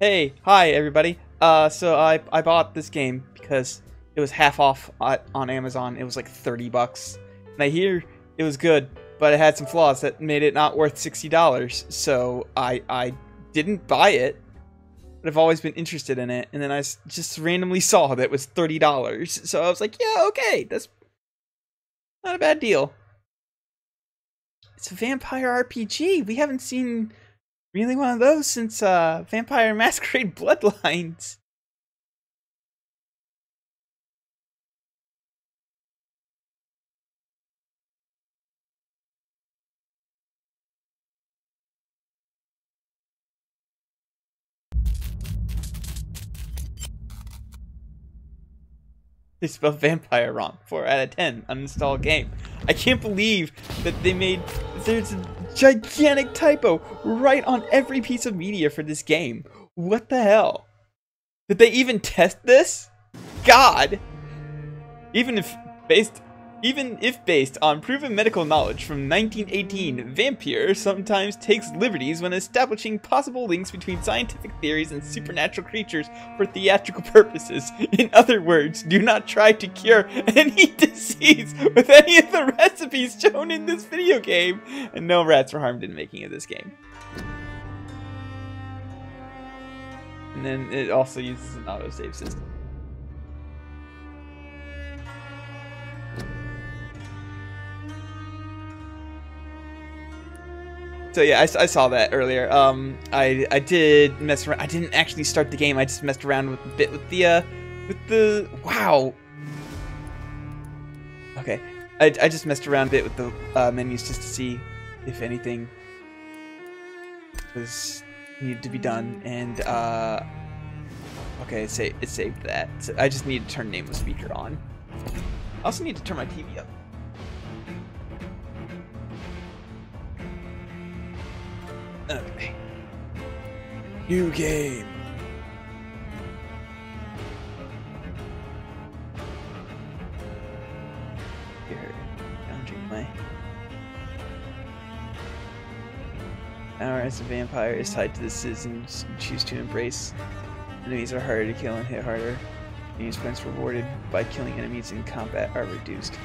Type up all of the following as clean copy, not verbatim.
Hey, hi everybody. So I bought this game because it was half off on Amazon. It was like 30 bucks. And I hear it was good, but it had some flaws that made it not worth $60. So I didn't buy it, but I've always been interested in it. And then I just randomly saw that it was $30. So I was like, yeah, okay, that's not a bad deal. It's a vampire RPG. We haven't seen really one of those since Vampire Masquerade Bloodlines. They spelled vampire wrong. 4 out of 10. Uninstall game. I can't believe that there's a gigantic typo right on every piece of media for this game. What the hell? Did they even test this? God! Even if based on proven medical knowledge from 1918, Vampyr sometimes takes liberties when establishing possible links between scientific theories and supernatural creatures for theatrical purposes. In other words, do not try to cure any disease with any of the recipes shown in this video game. And no rats were harmed in making of this game. And then it also uses an autosave system. So yeah, I saw that earlier. I did mess around. I didn't actually start the game. I just messed around with a bit with the wow. Okay, I just messed around a bit with the menus just to see if anything was needed to be done. And okay, it saved that. So I just need to turn nameless speaker on. I also need to turn my TV up. Okay. New game. Here, boundary play. Power as a vampire is tied to the citizens you choose to embrace. Enemies are harder to kill and hit harder. Enemies points rewarded by killing enemies in combat are reduced.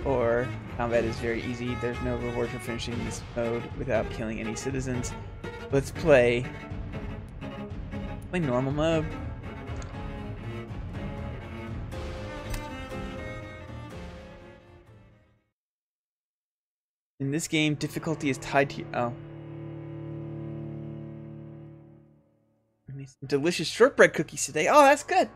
Or combat is very easy. There's no reward for finishing this mode without killing any citizens. Let's play normal mode. In this game, difficulty is tied to I made some delicious shortbread cookies today. Oh, that's good.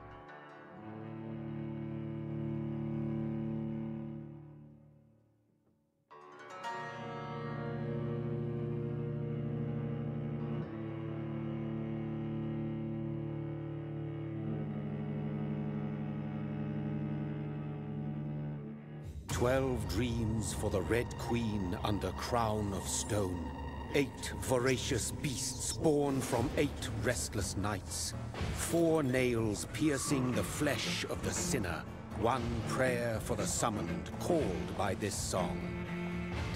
"12 dreams for the Red Queen under crown of stone. 8 voracious beasts born from 8 restless nights. 4 nails piercing the flesh of the sinner. 1 prayer for the summoned, called by this song.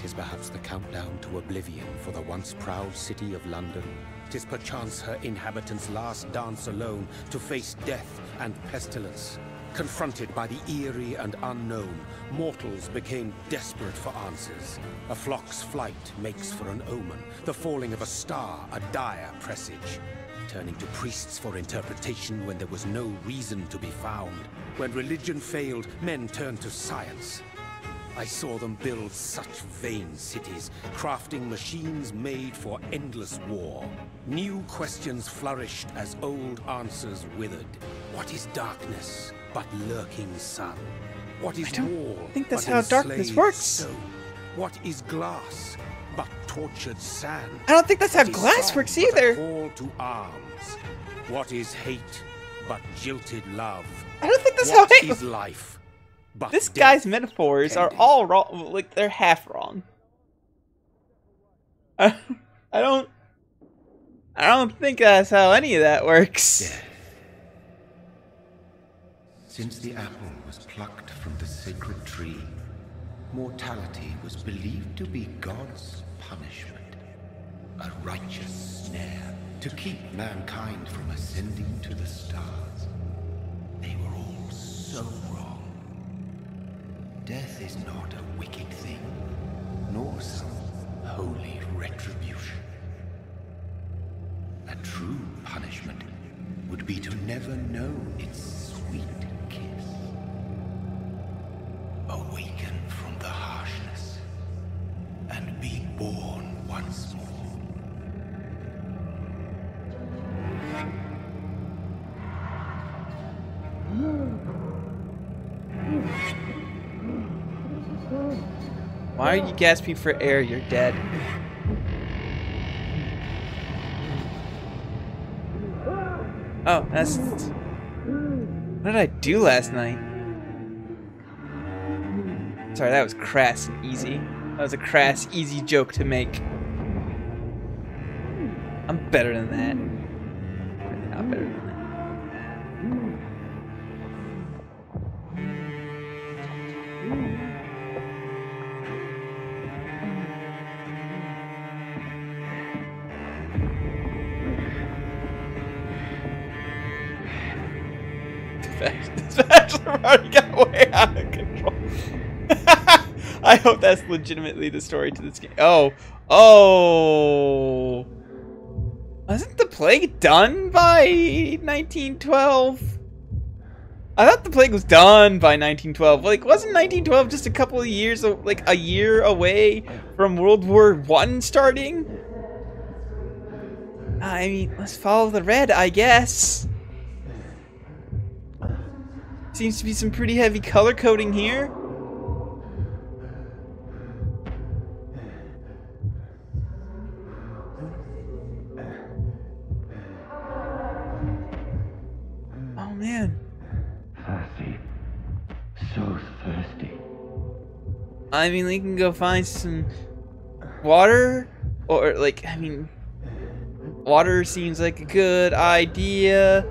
'Tis perhaps the countdown to oblivion for the once proud city of London. 'Tis perchance her inhabitants' last dance alone to face death and pestilence. Confronted by the eerie and unknown, mortals became desperate for answers. A flock's flight makes for an omen, the falling of a star a dire presage. Turning to priests for interpretation when there was no reason to be found. When religion failed, men turned to science. I saw them build such vain cities, crafting machines made for endless war. New questions flourished as old answers withered. What is darkness but lurking sun? What is wall I think that's but how darkness enslaved works. stone? What is glass but tortured sand? I don't think that's how What is glass song works but a either. call to arms? What is hate but jilted love? I don't think that's What how is life but This death guy's metaphors are pending? all wrong. Like, they're half wrong. I don't think that's how any of that works. Death. Since the apple was plucked from the sacred tree, mortality was believed to be God's punishment, a righteous snare to keep mankind from ascending to the stars. They were all so wrong. Death is not a wicked thing, nor some holy retribution. A true punishment would be to never know its sweet kiss. Awaken from the harshness and be born once more. Why are you gasping for air? You're dead. Oh, that's... What did I do last night? Sorry, that was crass and easy. That was a crass, easy joke to make. I'm better than that. I'm better than that. This bachelor party got way out of control. I hope that's legitimately the story to this game. Oh. Oh. Wasn't the plague done by 1912? I thought the plague was done by 1912. Like, wasn't 1912 just a couple of years, like a year away from World War I starting? I mean, let's follow the red, I guess. Seems to be some pretty heavy color coding here. Oh man. Thirsty. So thirsty. I mean, we can go find some water, or like, I mean, water seems like a good idea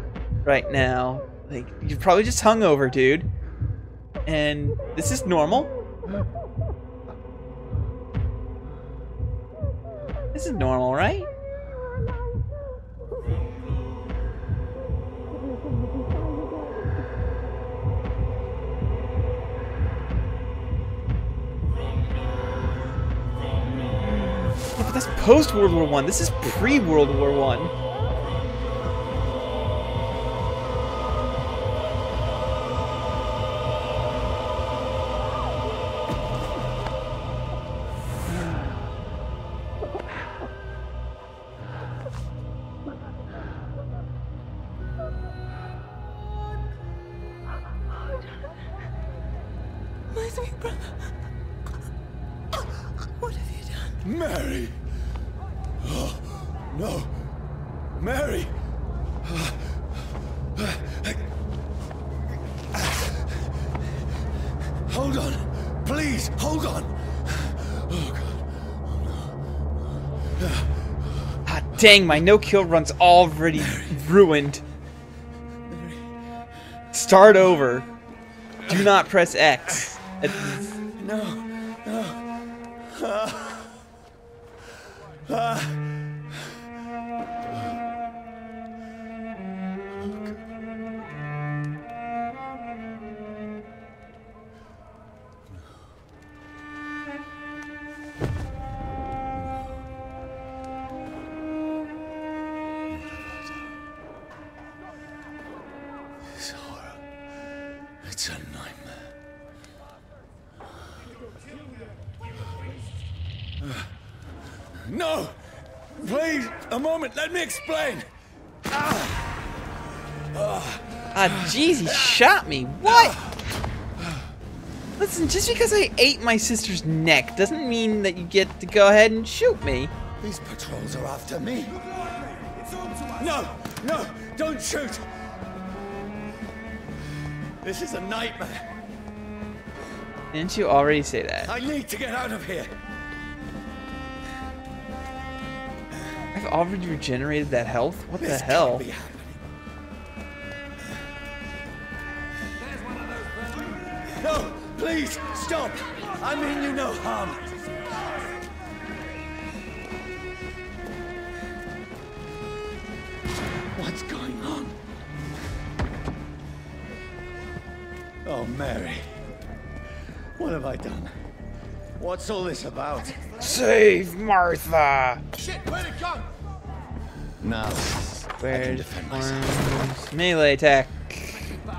right now. Like, you're probably just hungover, dude. And this is normal. This is normal, right? Yeah, but that's post-World War I. This is pre-World War I. My sweet brother. What have you done? Mary! Oh, no! Mary! Hold on! Please, hold on! Oh, God. Ah, dang, my no-kill run's already ruined. Start over. Do not press X. No, no. This horror, it's a nightmare. No! Please, a moment, let me explain! Ah, jeez, he shot me. What? Listen, just because I ate my sister's neck doesn't mean that you get to go ahead and shoot me. These patrols are after me. No! No! Don't shoot! This is a nightmare. Didn't you already say that? I need to get out of here. I've already regenerated that health? What the This hell? can't be happening. No! Please, stop! I mean you no harm. What's going on? Oh, Mary. What have I done? What's all this about? Save Martha! Shit, where'd it go? Now, Where's melee attack?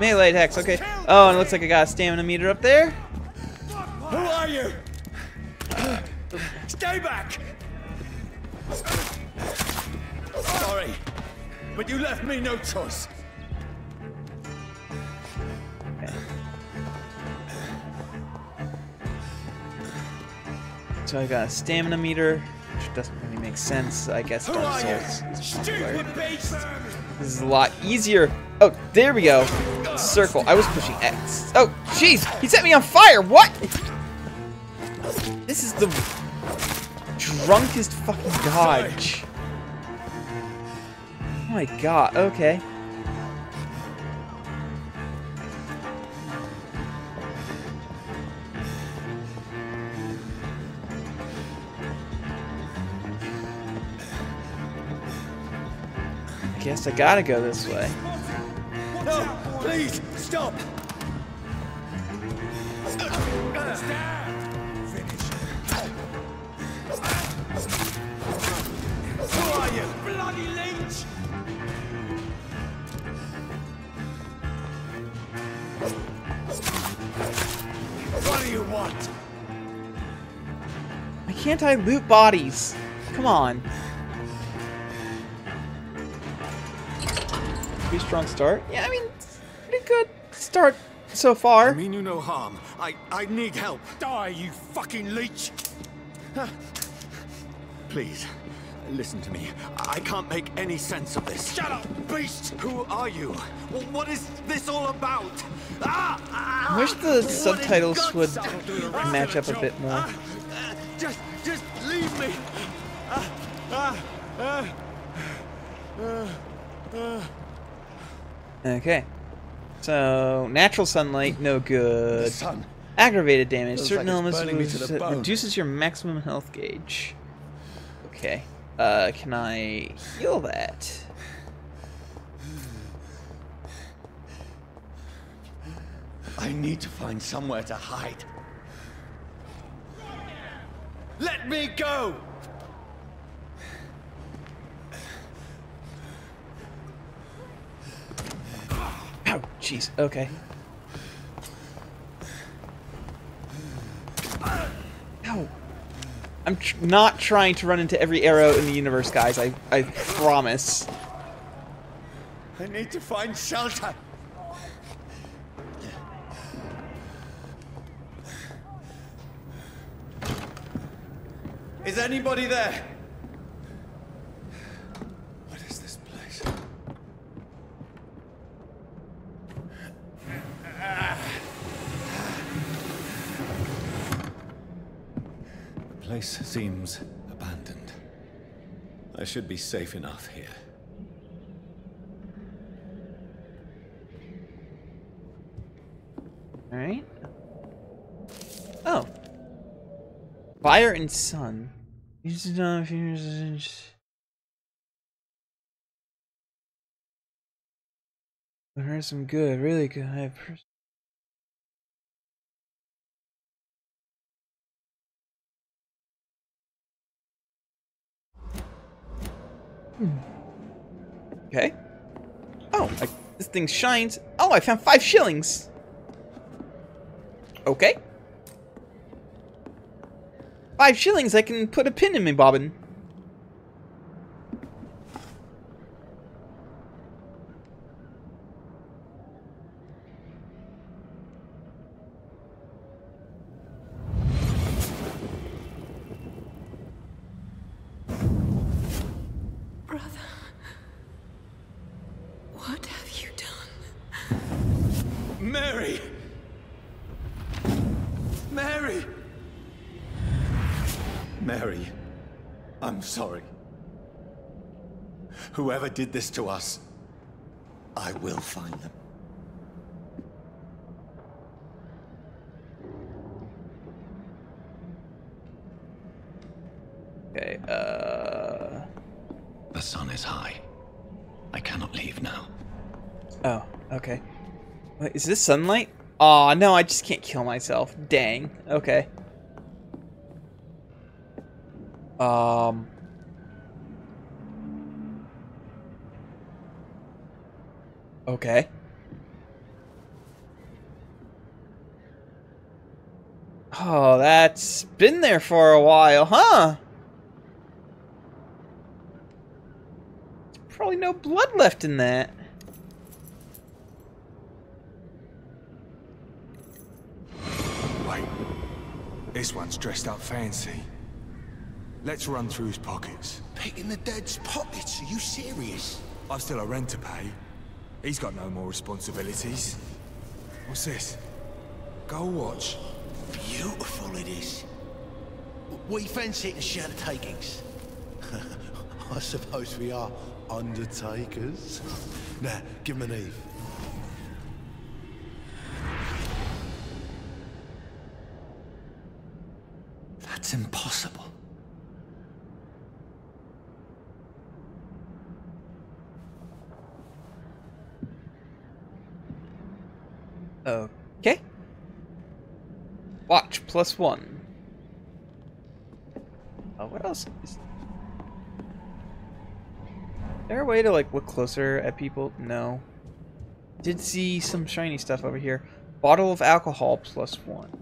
Melee attacks, okay. Oh, and it looks like I got a stamina meter up there. Who are you? Stay back! Sorry, but you left me no choice. Okay. So I got a stamina meter, which doesn't really make sense. I guess Who Dark are Souls you? is popular. Stupid beast! This is a lot easier. Oh, there we go. Circle. I was pushing X. Oh, jeez. He set me on fire. What? This is the drunkest fucking dodge. Oh my god. Okay. I guess I gotta go this way. No, please, stop! Who are you? Bloody leech! What do you want? Why can't I loot bodies? Come on. Pretty strong start. Yeah, I mean, pretty good start so far. I mean you no harm. I need help. Die, you fucking leech! Please, listen to me. I can't make any sense of this. Shut up, beast! Who are you? What is this all about? I wish the subtitles would match up a bit more. Just leave me. Okay. So, natural sunlight, no good. The sun. Aggravated damage. Feels Certain like it's elements burning me to the bone. reduces your maximum health gauge. Okay. Can I heal that? I need to find somewhere to hide. Let me go! Oh, jeez. Okay. Ow. I'm not trying to run into every arrow in the universe, guys. I promise. I need to find shelter. Is anybody there? What is this place? The place seems abandoned. I should be safe enough here. Alright. Oh. Fire and sun. Use it on I heard some good, really good. I have Okay. Oh, this thing shines. Oh, I found 5 shillings. Okay. 5 shillings, I can put a pin in me bobbin. Brother, what have you done? Mary! Mary! Mary, I'm sorry. Whoever did this to us, I will find them. Okay, The sun is high. I cannot leave now. Oh, okay. Wait, is this sunlight? Aw, no, I just can't kill myself. Dang. Okay. Okay. Oh, that's been there for a while, huh? There's probably no blood left in that. Wait, this one's dressed up fancy. Let's run through his pockets. Picking the dead's pockets? Are you serious? I've still a rent to pay. He's got no more responsibilities. What's this? Gold watch. Beautiful it is. We fancy it and share the takings. I suppose we are undertakers. Now, give him an Eve. That's impossible. Okay. Watch +1. Oh, what else? Is there a way to like look closer at people? No. Did see some shiny stuff over here. Bottle of alcohol +1.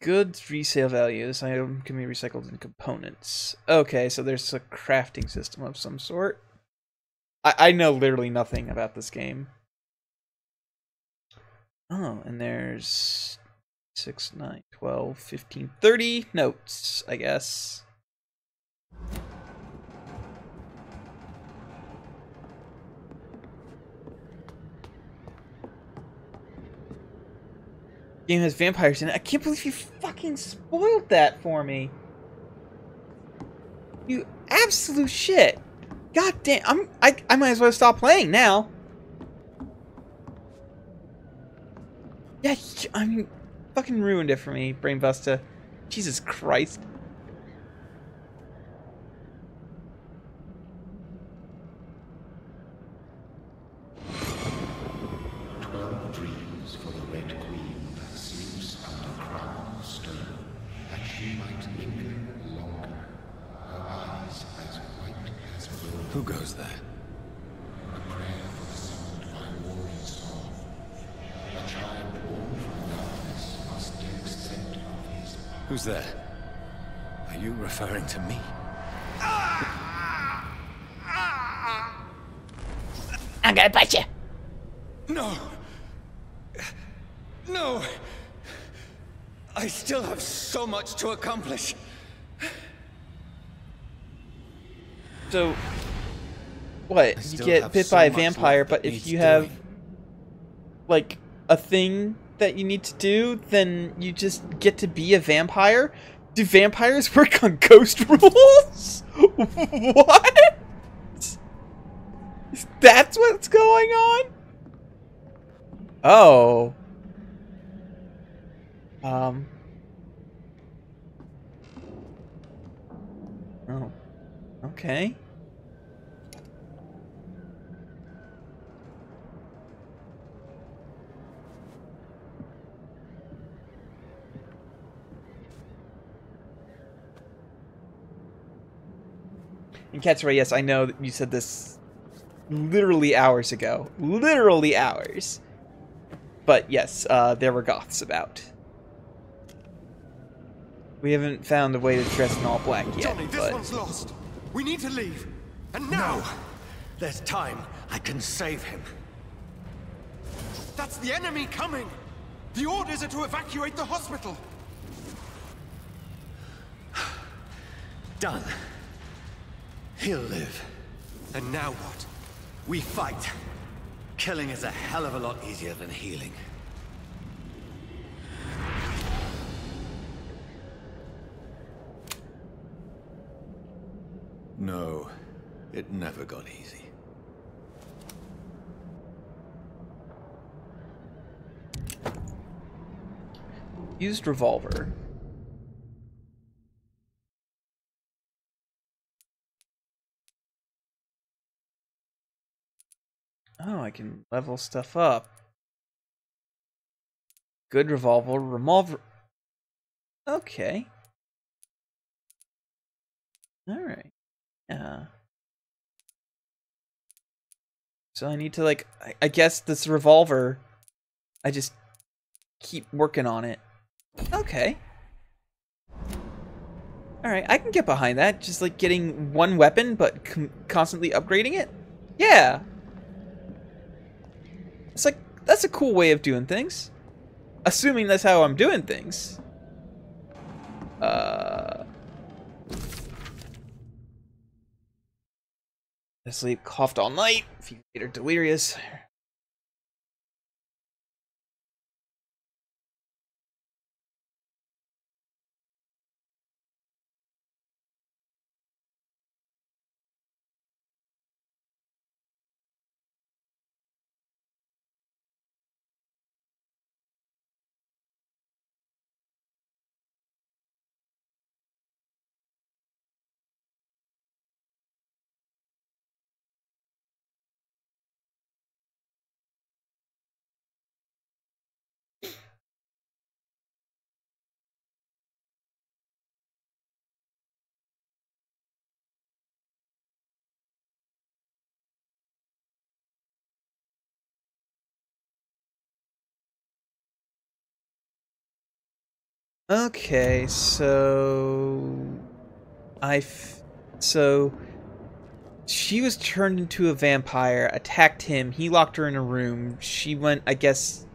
Goods resale value. This item can be recycled into components. Okay, so there's a crafting system of some sort. I know literally nothing about this game. Oh, and there's 6, 9, 12, 15, 30 notes, I guess. Game has vampires in it. I can't believe you fucking spoiled that for me. You absolute shit. God damn, I might as well stop playing now. Yeah, I mean, fucking ruined it for me, Brainbuster. Jesus Christ. Who goes there? Who's there? Are you referring to me? I'm gonna bite you. No! No! I still have so much to accomplish. So, what? You get bit by a vampire, but if you have, like, a thing that you need to do, then you just get to be a vampire? Do vampires work on ghost rules? What? That's what's going on? Oh. Oh. Okay. And Katsura, yes, I know that you said this literally hours ago. Literally hours. But yes, there were goths about. We haven't found a way to dress in all black yet. Johnny, this one's lost. We need to leave. And now! No. There's time. I can save him. That's the enemy coming! The orders are to evacuate the hospital! Done. He'll live. And now what? We fight. Killing is a hell of a lot easier than healing. No, it never got easy. Used revolver. Oh, I can level stuff up. Good revolver. Okay. Alright. Yeah. So I need to, like, I guess this revolver, I just keep working on it. Okay. Alright, I can get behind that. Just, like, getting one weapon, but constantly upgrading it? Yeah. It's like, that's a cool way of doing things. Assuming that's how I'm doing things. Sleep, coughed all night. Feet are delirious. Okay, so so she was turned into a vampire, attacked him, he locked her in a room. She went, I guess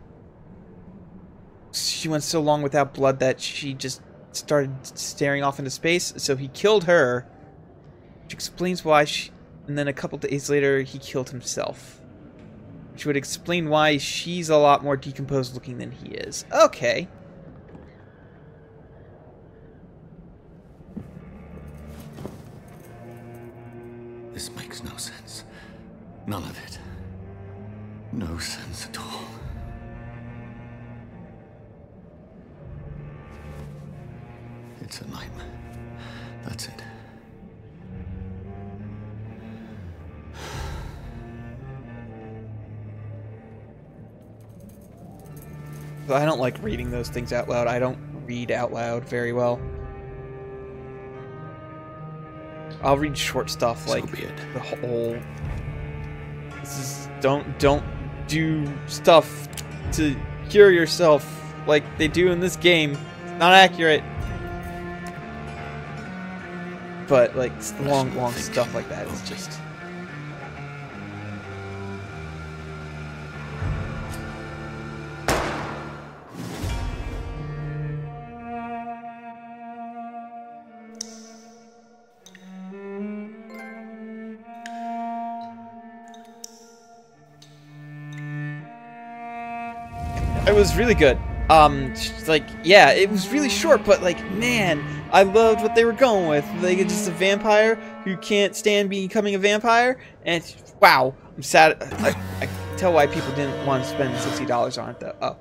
she went so long without blood that she just started staring off into space, so he killed her. Which explains why and then a couple days later he killed himself. Which would explain why she's a lot more decomposed looking than he is. Okay. This makes no sense. None of it. No sense at all. It's a nightmare. That's it. I don't like reading those things out loud. I don't read out loud very well. I'll read short stuff like the whole. This is don't do stuff to cure yourself like they do in this game. It's not accurate. But like long stuff like that is just. It was really good. Like, yeah, it was really short, but like, man, I loved what they were going with. Like, it's just a vampire who can't stand becoming a vampire, and wow, I'm sad. I can tell why people didn't want to spend $60 on it, though. Oh.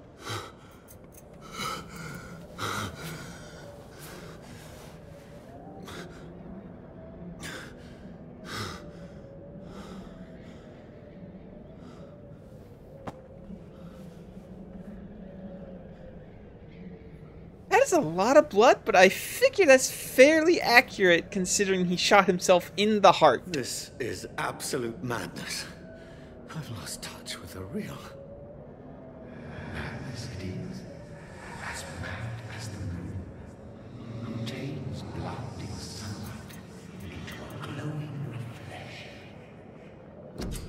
That is a lot of blood, but I figure that's fairly accurate considering he shot himself in the heart. This is absolute madness. I've lost touch with the real. Madness it is, as mad as the moon. Contains blinding sunlight into a glowing reflection.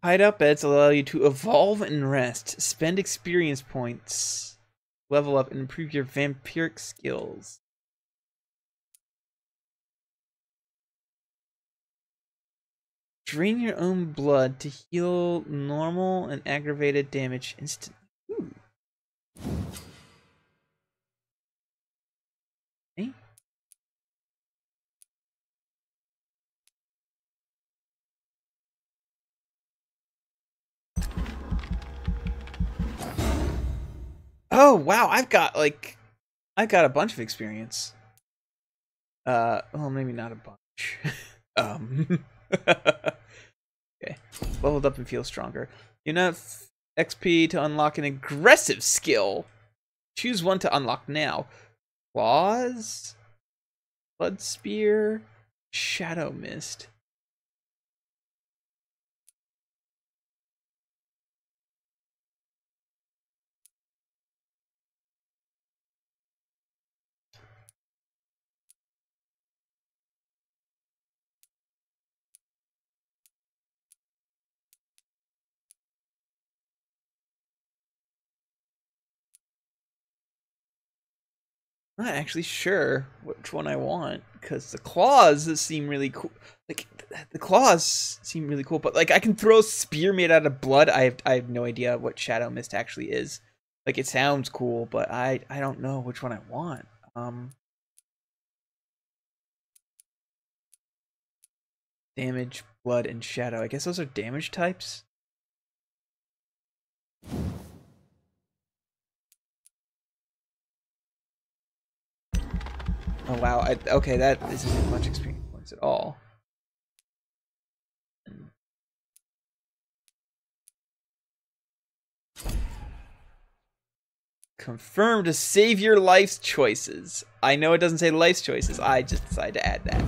Hideout beds allow you to evolve and rest. Spend experience points. Level up and improve your vampiric skills. Drain your own blood to heal normal and aggravated damage instantly. Ooh. Okay. Oh wow, I've got a bunch of experience. Well, maybe not a bunch. Okay, leveled up and feel stronger. Enough XP to unlock an aggressive skill. Choose one to unlock now. Claws, Blood Spear, Shadow Mist. I'm not actually sure which one I want because the claws seem really cool. Like the claws seem really cool, but like I can throw a spear made out of blood. I have no idea what Shadow Mist actually is. Like it sounds cool, but I don't know which one I want. Damage, blood, and shadow. I guess those are damage types. Oh wow, okay, that isn't much experience points at all. Confirm to save your life's choices. I know it doesn't say life's choices, I just decided to add that.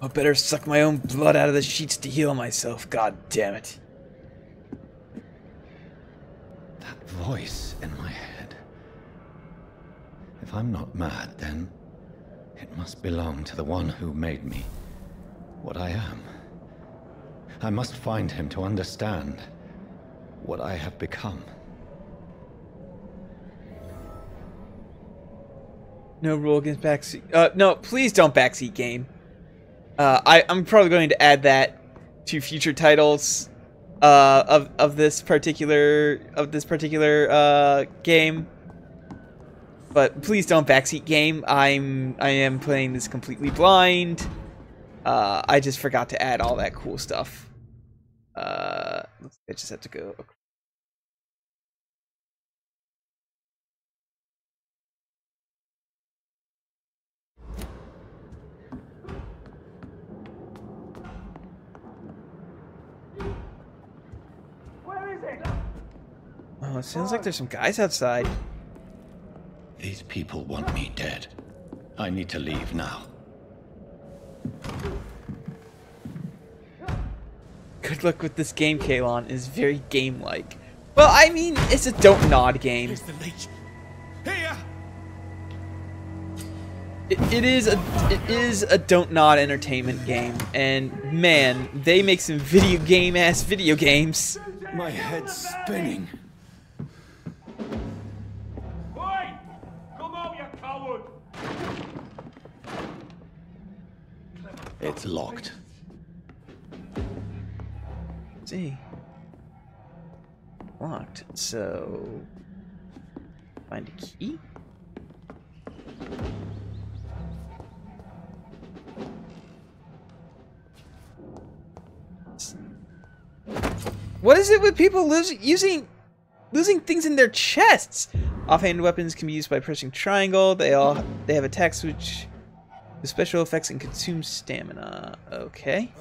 I better suck my own blood out of the sheets to heal myself, god damn it. That voice in my head. If I'm not mad, then it must belong to the one who made me what I am. I must find him to understand what I have become. No rule against backseat. No, please don't backseat game. I'm probably going to add that to future titles of this particular game. But please don't backseat game. I am playing this completely blind. I just forgot to add all that cool stuff. I just have to go. Oh, it sounds like there's some guys outside. These people want me dead. I need to leave now. Good luck with this game, Kalon. It's very game-like. Well, I mean, it's a don't nod game. Here's the leech. Here! It is a don't nod entertainment game, and man, they make some video games. My head's spinning. Oi! Come out, you coward! It's locked. Let's see. Locked. So find a key. What is it with people losing things in their chests? Offhand weapons can be used by pressing triangle. They have attacks which with special effects and consume stamina. Okay.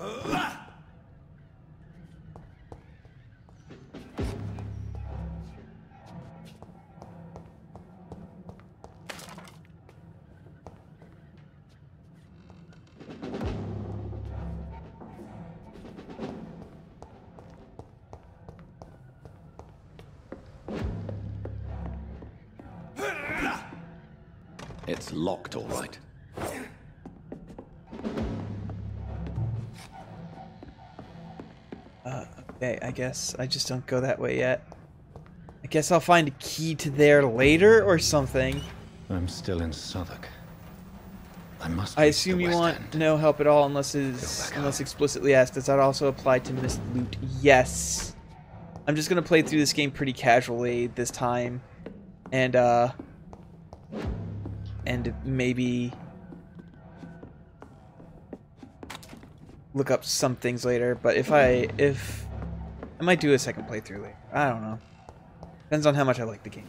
It's locked, all right. Okay, I guess I just don't go that way yet. I guess I'll find a key to there later or something. I'm still in Southwark. I must. I assume you want no help at all unless explicitly asked. Does that also apply to missed loot? Yes. I'm just gonna play through this game pretty casually this time, and maybe look up some things later. But if might do a second playthrough later. I don't know. Depends on how much I like the game.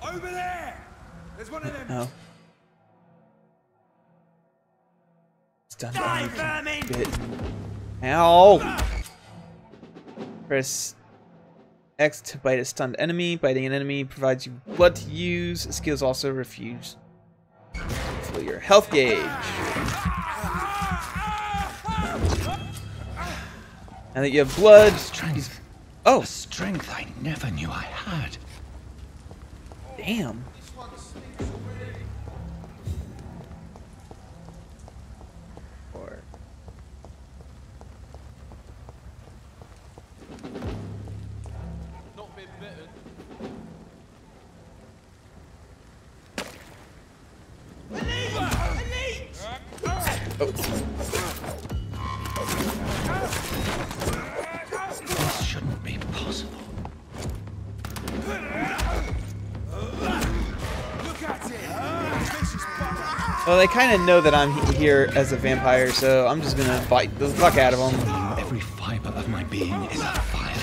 Over there! There's one of them. Oh. Stun Die, vermin! bit. Ow! Press X to bite a stunned enemy. Biting an enemy provides you blood to use. Skills also refuse. Fill your health gauge. Now that you have blood, Strength. oh, A strength I never knew I had. damn. Or This shouldn't be possible. well, they kind of know that I'm here as a vampire, so I'm just gonna bite the fuck out of them. Every fiber of my being is on fire.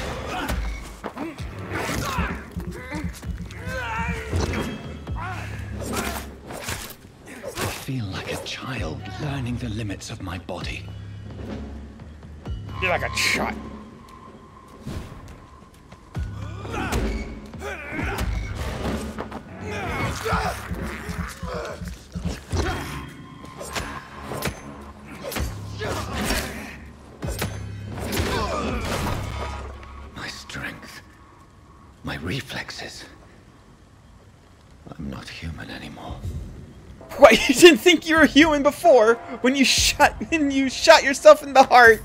I feel like a child learning the limits of my body. You're like a shot. My strength. My reflexes. I'm not human anymore. What? You didn't think you were human before when you shot yourself in the heart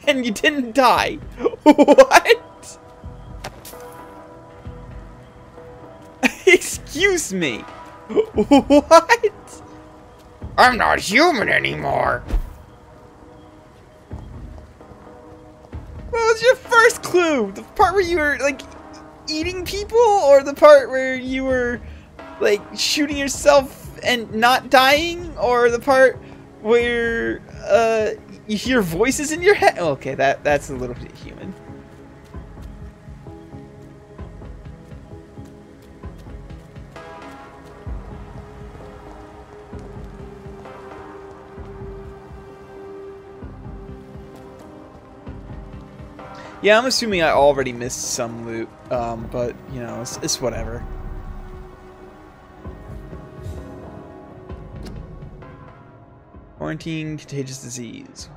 and you didn't die? What? Excuse me. What? I'm not human anymore. What was your first clue? The part where you were like eating people, or the part where you were like shooting yourself and not dying, or the part where you hear voices in your head? Okay, that's a little bit human. Yeah, I'm assuming I already missed some loot, but you know, it's whatever. Quarantine, contagious disease.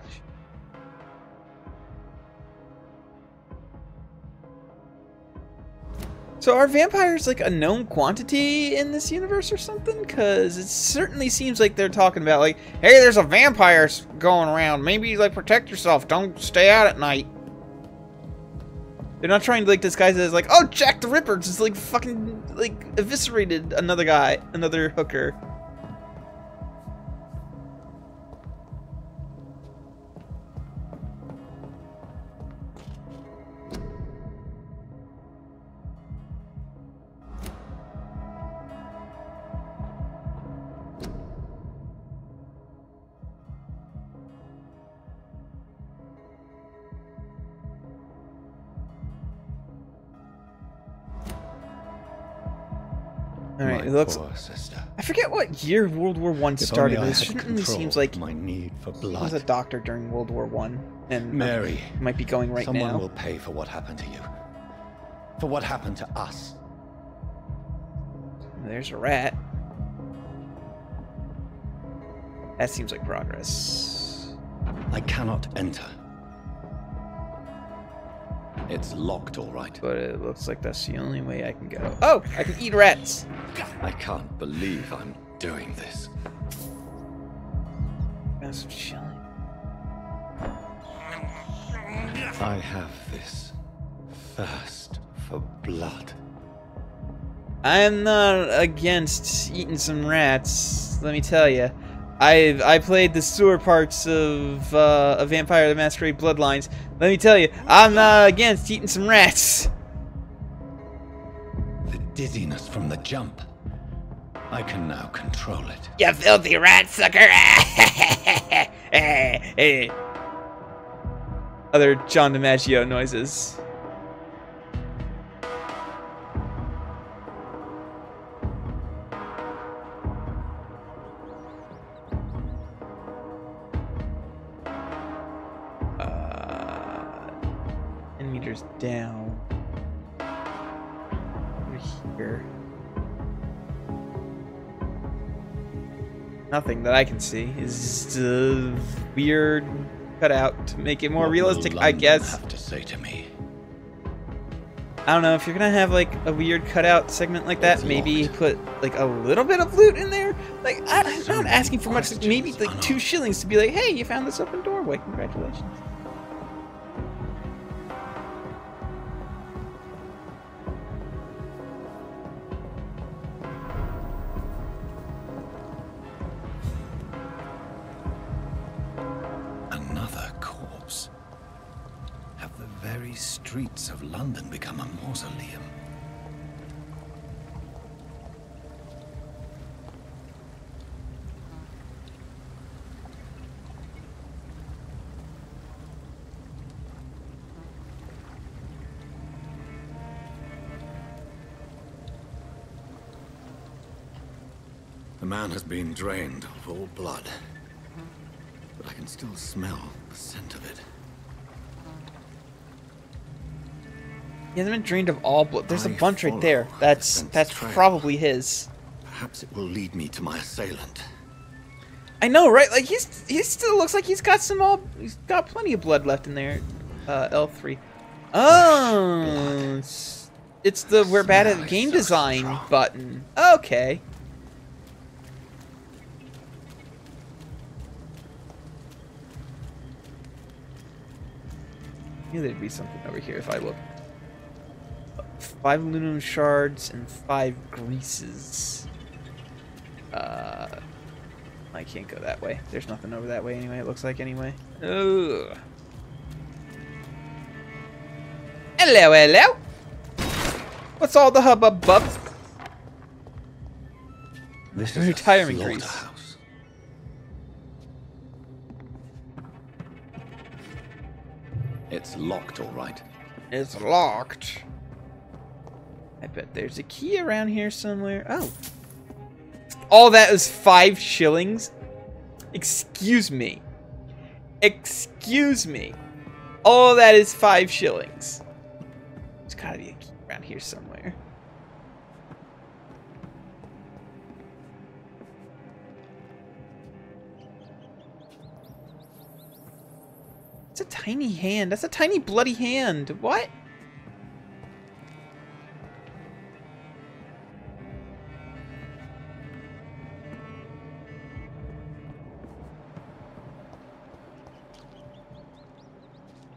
So are vampires like a known quantity in this universe or something? Because it certainly seems like they're talking about like, hey, there's a vampire going around. Maybe like protect yourself. Don't stay out at night. They're not trying to like disguise it as like, oh, Jack the Ripper just like fucking like eviscerated another guy, another hooker. Alright, it looks... Poor sister. I forget what year World War I started, but it If only I had certainly control seems like my need for I blood. was a doctor during World War I, and Mary, might be going right someone now. will pay for what happened to you. For what happened to us. There's a rat. That seems like progress. I cannot enter. It's locked, all right. But it looks like that's the only way I can go. Oh, I can eat rats! I can't believe I'm doing this. Got some chilling. I have this thirst for blood. I'm not against eating some rats, let me tell you. I played the sewer parts of a Vampire the Masquerade Bloodlines. Let me tell you, I'm not against eating some rats. The dizziness from the jump. I can now control it. You filthy rat sucker! Other John DiMaggio noises. Down over here. Nothing that I can see. Is a weird cutout to make it more realistic, I guess. Have to say to me. I don't know if you're gonna have like a weird cutout segment like that. Maybe put like a little bit of loot in there. Like I'm not asking for much. Maybe like 2 shillings to be like, hey, you found this open doorway. Congratulations. Streets of London become a mausoleum. The man has been drained of all blood, but I can still smell the scent of it. He hasn't been drained of all blood. There's a bunch right there. That's probably his. Perhaps it will lead me to my assailant. I know, right? Like he still looks like he's got he's got plenty of blood left in there. L3. Oh, it's the we're bad at game design button. Okay. Knew there'd be something over here if I look. 5 aluminum shards and 5 greases. I can't go that way. There's nothing over that way anyway, it looks like anyway. Ugh. Hello, hello! What's all the hubbub bub? This is retirement grease. Slaughterhouse. It's locked, all right. It's locked. I bet there's a key around here somewhere. Oh. All that is 5 shillings? Excuse me. Excuse me. All that is 5 shillings. There's gotta be a key around here somewhere. It's a tiny hand. That's a tiny bloody hand. What?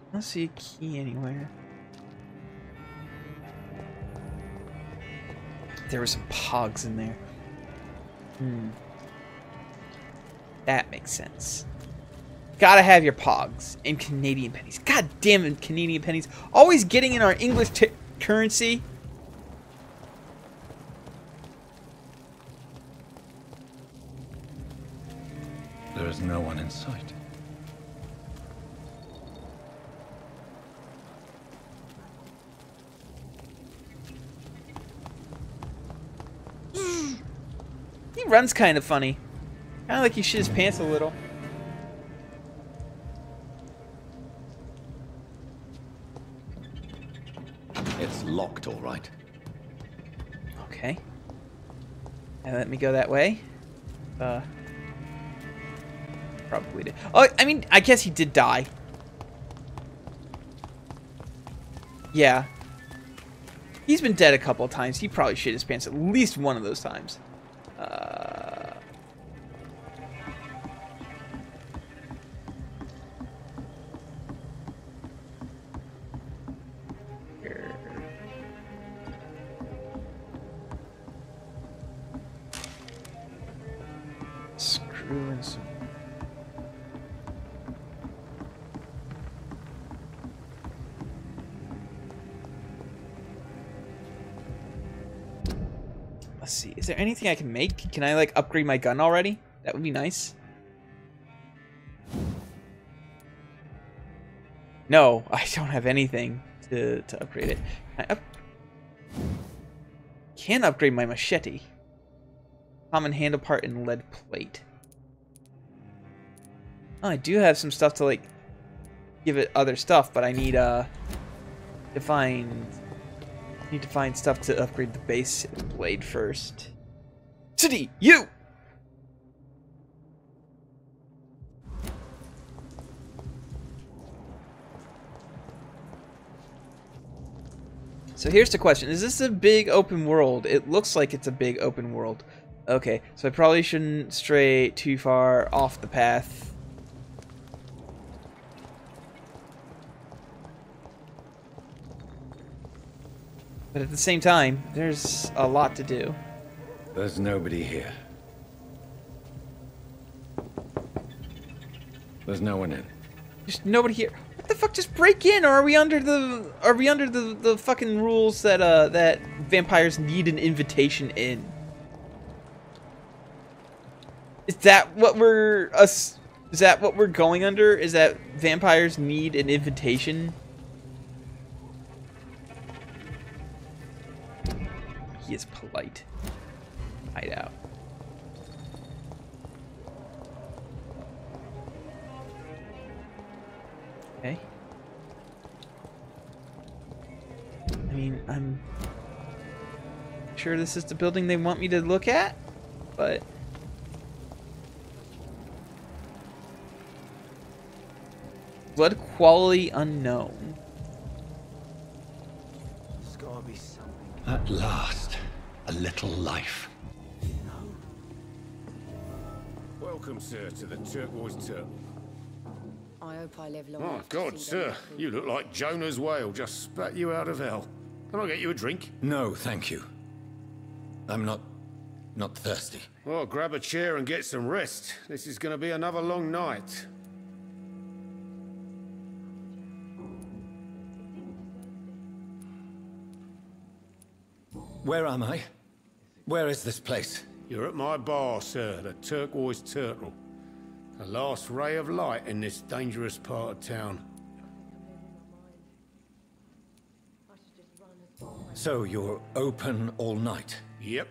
I don't see a key anywhere. There were some pogs in there. That makes sense. Gotta have your pogs and Canadian pennies. God damn it, Canadian pennies. Always getting in our English currency. There is no one in sight. He runs kind of funny. Kind of like he shit his pants a little. It's locked, all right. Okay. And let me go that way. Probably did. Oh, I mean, I guess he did die. Yeah. He's been dead a couple of times. He probably shit his pants at least one of those times. Here. Screw in some. see. Is there anything I can make? Can I, like, upgrade my gun already? That would be nice. No, I don't have anything to upgrade it. Can upgrade my machete. Common handle part and lead plate. Oh, I do have some stuff to, like, give it other stuff, but I need to find stuff to upgrade the base blade first. City, you! So here's the question. Is this a big open world? It looks like it's a big open world. Okay, so I probably shouldn't stray too far off the path. But at the same time, there's a lot to do. There's nobody here. There's no one in. There's nobody here. What the fuck? Just break in, or are we under the fucking rules that that vampires need an invitation in? Is that what we're going under? Is that vampires need an invitation? He is polite. Hide out. Okay. I mean, I'm sure this is the building they want me to look at, but blood quality unknown. There's gotta be something. At last, a little life. Welcome, sir, to the Turquoise Turtle. I hope I live long Oh, enough to God, see them sir, you look like Jonah's whale just spat you out of hell. Can I get you a drink? No, thank you. I'm not thirsty. Well, grab a chair and get some rest. This is going to be another long night. Where am I? Where is this place? You're at my bar, sir, the Turquoise Turtle. The last ray of light in this dangerous part of town. So you're open all night? Yep.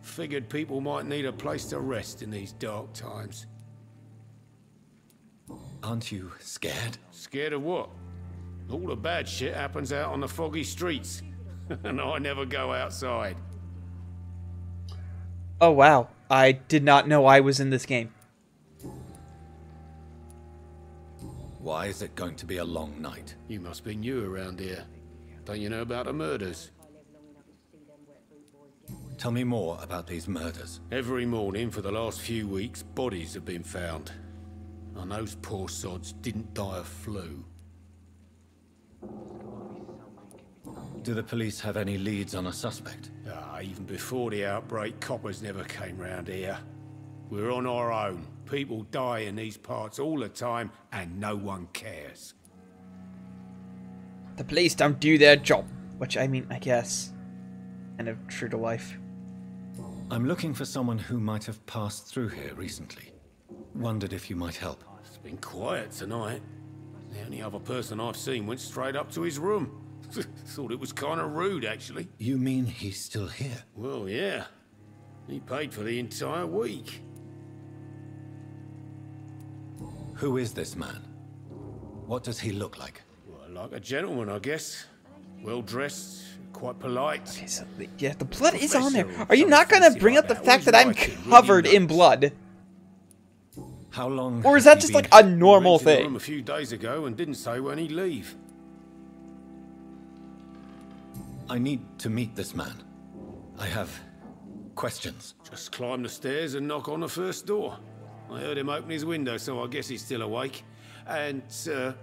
Figured people might need a place to rest in these dark times. Aren't you scared? Scared of what? All the bad shit happens out on the foggy streets. And I never go outside. Oh wow, I did not know I was in this game. Why is it going to be a long night? You must be new around here. Don't you know about the murders? Tell me more about these murders. Every morning for the last few weeks, bodies have been found. And those poor sods didn't die of flu. Do the police have any leads on a suspect? Even before the outbreak, coppers never came round here. We're on our own. People die in these parts all the time, and no one cares. The police don't do their job. Which, I mean, I guess, kind of true to life. I'm looking for someone who might have passed through here recently. Wondered if you might help. It's been quiet tonight. The only other person I've seen went straight up to his room. Thought it was kind of rude, actually. You mean he's still here? Well, yeah. He paid for the entire week. Who is this man? What does he look like? Well, like a gentleman, I guess. Well-dressed, quite polite. Okay, so yeah, the blood is on there. Are you not gonna bring up the fact that I'm covered in blood? How long? Or is that just like a normal Rented the room thing? a few days ago and didn't say when he'd leave. I need to meet this man. I have questions. Just climb the stairs and knock on the first door. I heard him open his window, so I guess he's still awake. And,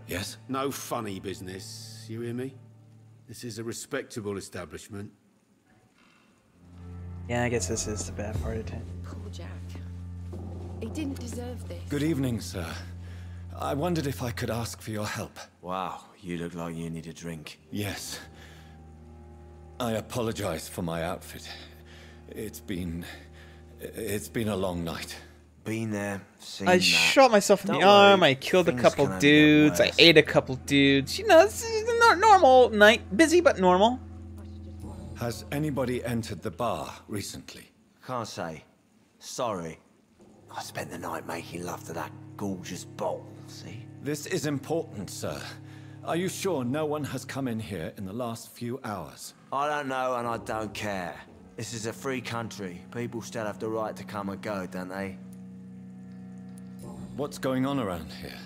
Yes? no funny business. You hear me? This is a respectable establishment. Yeah, I guess this is the bad part of it. Poor Jack. He didn't deserve this. Good evening, sir. I wondered if I could ask for your help. Wow, you look like you need a drink. Yes. I apologize for my outfit. It's been a long night. Been there, seen I that. shot myself in Don't the arm, worry, I killed a things couple can only get dudes, I worse. ate a couple dudes. You know, it's a normal night. Busy, but normal. Has anybody entered the bar recently? Can't say. Sorry. I spent the night making love to that gorgeous bottle, see? This is important, sir. Are you sure no one has come in here in the last few hours? I don't know and I don't care. This is a free country. People still have the right to come and go, don't they? What's going on around here?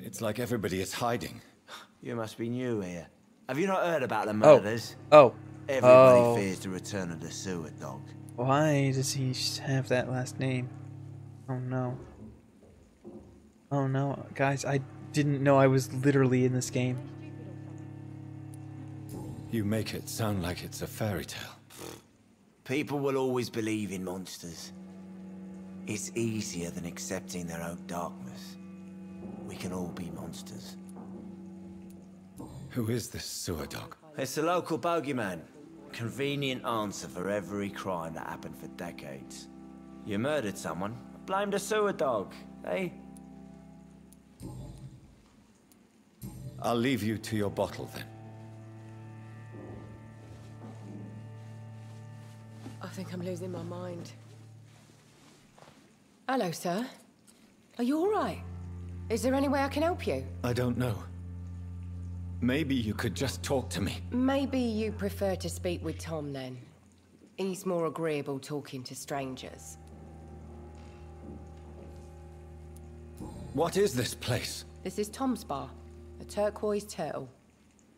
It's like everybody is hiding. You must be new here. Have you not heard about the murders? Oh. Everybody fears the return of the sewer dog. Why does he have that last name? Oh no. Oh no. Guys, I didn't know I was literally in this game. You make it sound like it's a fairy tale. People will always believe in monsters. It's easier than accepting their own darkness. We can all be monsters. Who is this sewer dog? It's the local bogeyman. Convenient answer for every crime that happened for decades. You murdered someone, blame the sewer dog, eh? I'll leave you to your bottle then. I think I'm losing my mind. Hello, sir. Are you all right? Is there any way I can help you? I don't know. Maybe you could just talk to me. Maybe you prefer to speak with Tom, then. He's more agreeable talking to strangers. What is this place? This is Tom's bar, a Turquoise Turtle.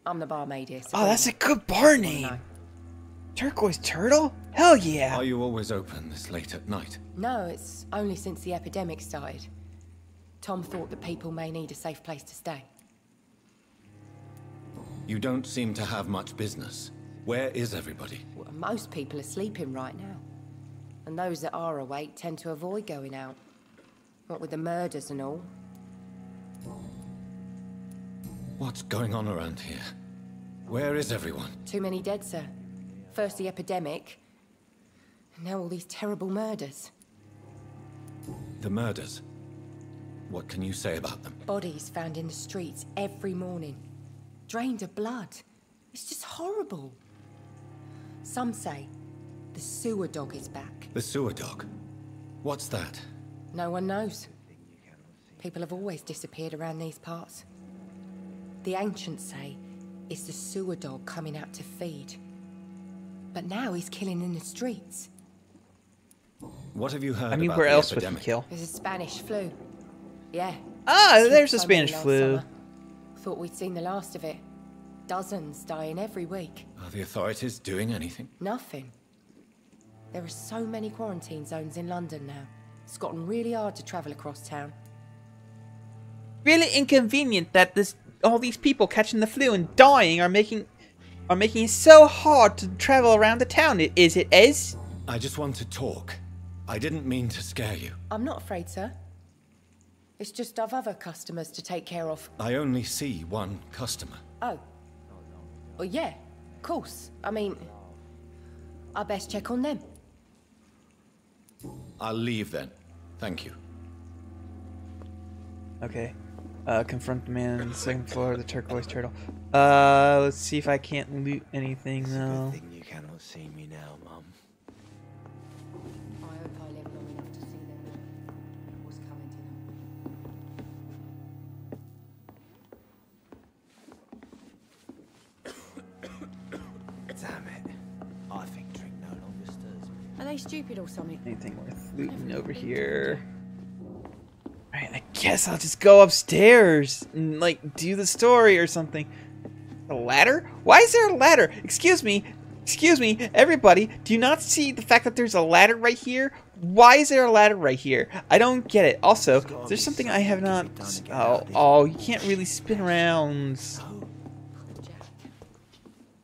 I'm the barmaid here. So Oh, that's a good bar name. Turquoise Turtle? Hell yeah. Are you always open this late at night? No, it's only since the epidemic started. Tom thought that people may need a safe place to stay. You don't seem to have much business. Where is everybody? Well, most people are sleeping right now. And those that are awake tend to avoid going out. What with the murders and all. What's going on around here? Where is everyone? Too many dead, sir. First the epidemic, and now all these terrible murders. The murders. What can you say about them? Bodies found in the streets every morning. Drained of blood. It's just horrible. Some say the sewer dog is back. The sewer dog? What's that? No one knows. People have always disappeared around these parts. The ancients say it's the sewer dog coming out to feed. But now he's killing in the streets. What have you heard I mean, about where the else would he epidemic? kill? There's a Spanish flu. Yeah. Ah, Killed there's a so many Spanish last flu. summer. Thought we'd seen the last of it. Dozens dying every week. Are the authorities doing anything? Nothing. There are so many quarantine zones in London now. It's gotten really hard to travel across town. Really inconvenient that all these people catching the flu and dying are making it so hard to travel around the town. Is it, Ez? I just want to talk. I didn't mean to scare you. I'm not afraid, sir. It's just I've other customers to take care of. I only see one customer. Oh. Well, yeah, of course. I mean, I best check on them. I'll leave then. Thank you. Okay. Confront the man on the second floor of the Turquoise Turtle. Let's see if I can't loot anything though. Good thing you cannot see me now, Mum. I hope I live long enough to see them know what's coming to them. Damn it. I think drink no longer stirs me. Are they stupid or something? Anything worth looting over here? Alright, I guess I'll just go upstairs and, like, do the story or something. A ladder? Why is there a ladder? Excuse me, everybody. Do you not see the fact that there's a ladder right here? Why is there a ladder right here? I don't get it. Also, there's something I have not... Oh, you can't really spin around.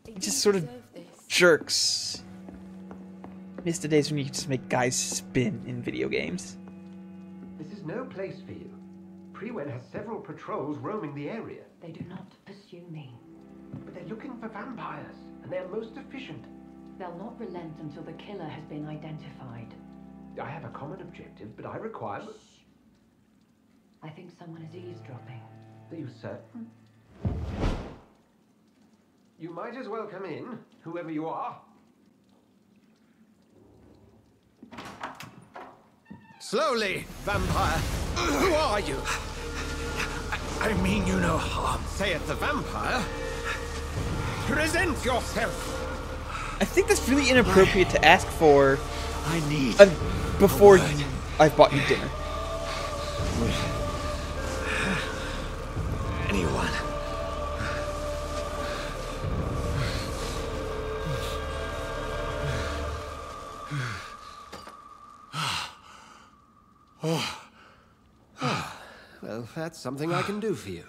It just sort of jerks. Miss the days when you just make guys spin in video games. This is no place for you. Prewen has several patrols roaming the area. They do not pursue me. But they're looking for vampires, and they're most efficient. They'll not relent until the killer has been identified. I have a common objective, but I require... I think someone is eavesdropping. Are you certain? You might as well come in, whoever you are. Slowly, vampire. Who are you? I mean you no harm. Saith the vampire. Present yourself. I think that's really inappropriate to ask for. I need before I've bought you dinner. Anyone. Well, that's something I can do for you.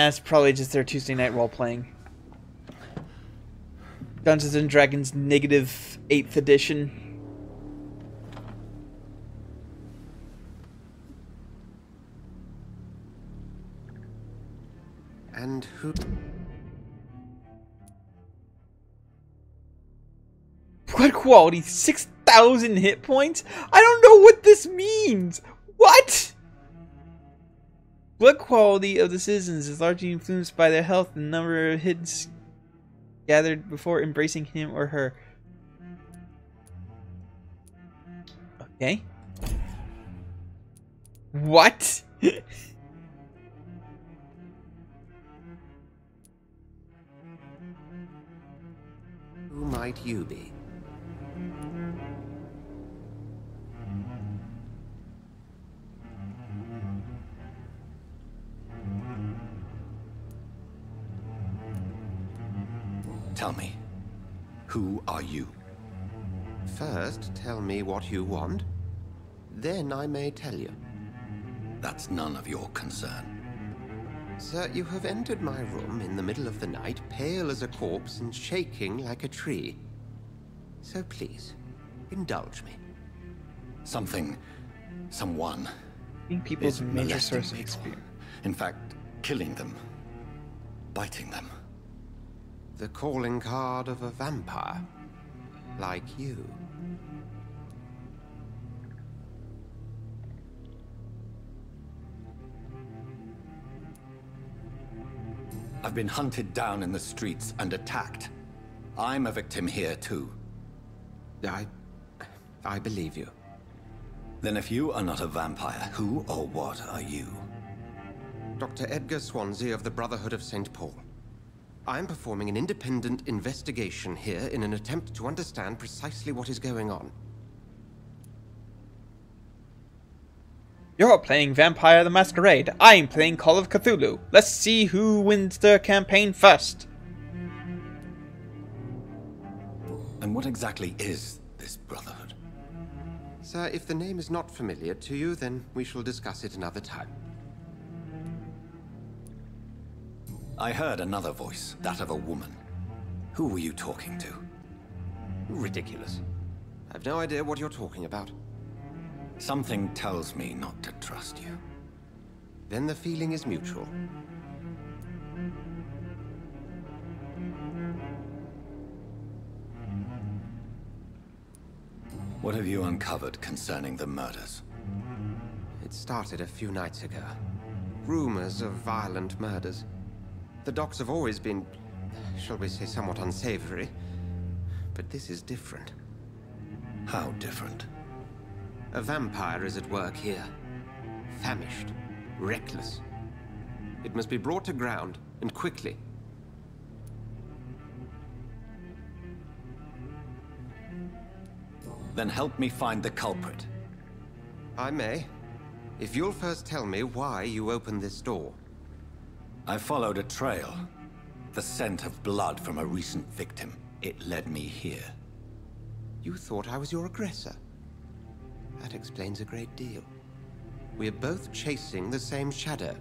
It's probably just their Tuesday night role playing. Dungeons and Dragons negative 8th edition. And who... Blood quality, 6,000 hit points? I don't know what this means! What?! Blood quality of the citizens is largely influenced by their health and number of hits gathered before embracing him or her. Okay. What? Who might you be? Tell me, who are you? First, tell me what you want. Then I may tell you. That's none of your concern. Sir, you have entered my room in the middle of the night, pale as a corpse and shaking like a tree. So please, indulge me. Someone Being people's is major molesting source of people. experience. In fact, killing them. Biting them. The calling card of a vampire. Like you. I've been hunted down in the streets and attacked. I'm a victim here too. I believe you. Then if you are not a vampire, who or what are you? Dr. Edgar Swansea of the Brotherhood of St. Paul. I'm performing an independent investigation here in an attempt to understand precisely what is going on. You're playing Vampire the Masquerade. I'm playing Call of Cthulhu. Let's see who wins the campaign first. And what exactly is this Brotherhood? Sir, if the name is not familiar to you, then we shall discuss it another time. I heard another voice, that of a woman. Who were you talking to? Ridiculous. I've no idea what you're talking about. Something tells me not to trust you. Then the feeling is mutual. What have you uncovered concerning the murders? It started a few nights ago. Rumors of violent murders. The docks have always been, shall we say, somewhat unsavory. But this is different. How different? A vampire is at work here. Famished. Reckless. It must be brought to ground, and quickly. Then help me find the culprit. I may. If you'll first tell me why you opened this door. I followed a trail. The scent of blood from a recent victim. It led me here. You thought I was your aggressor. That explains a great deal. We're both chasing the same shadow.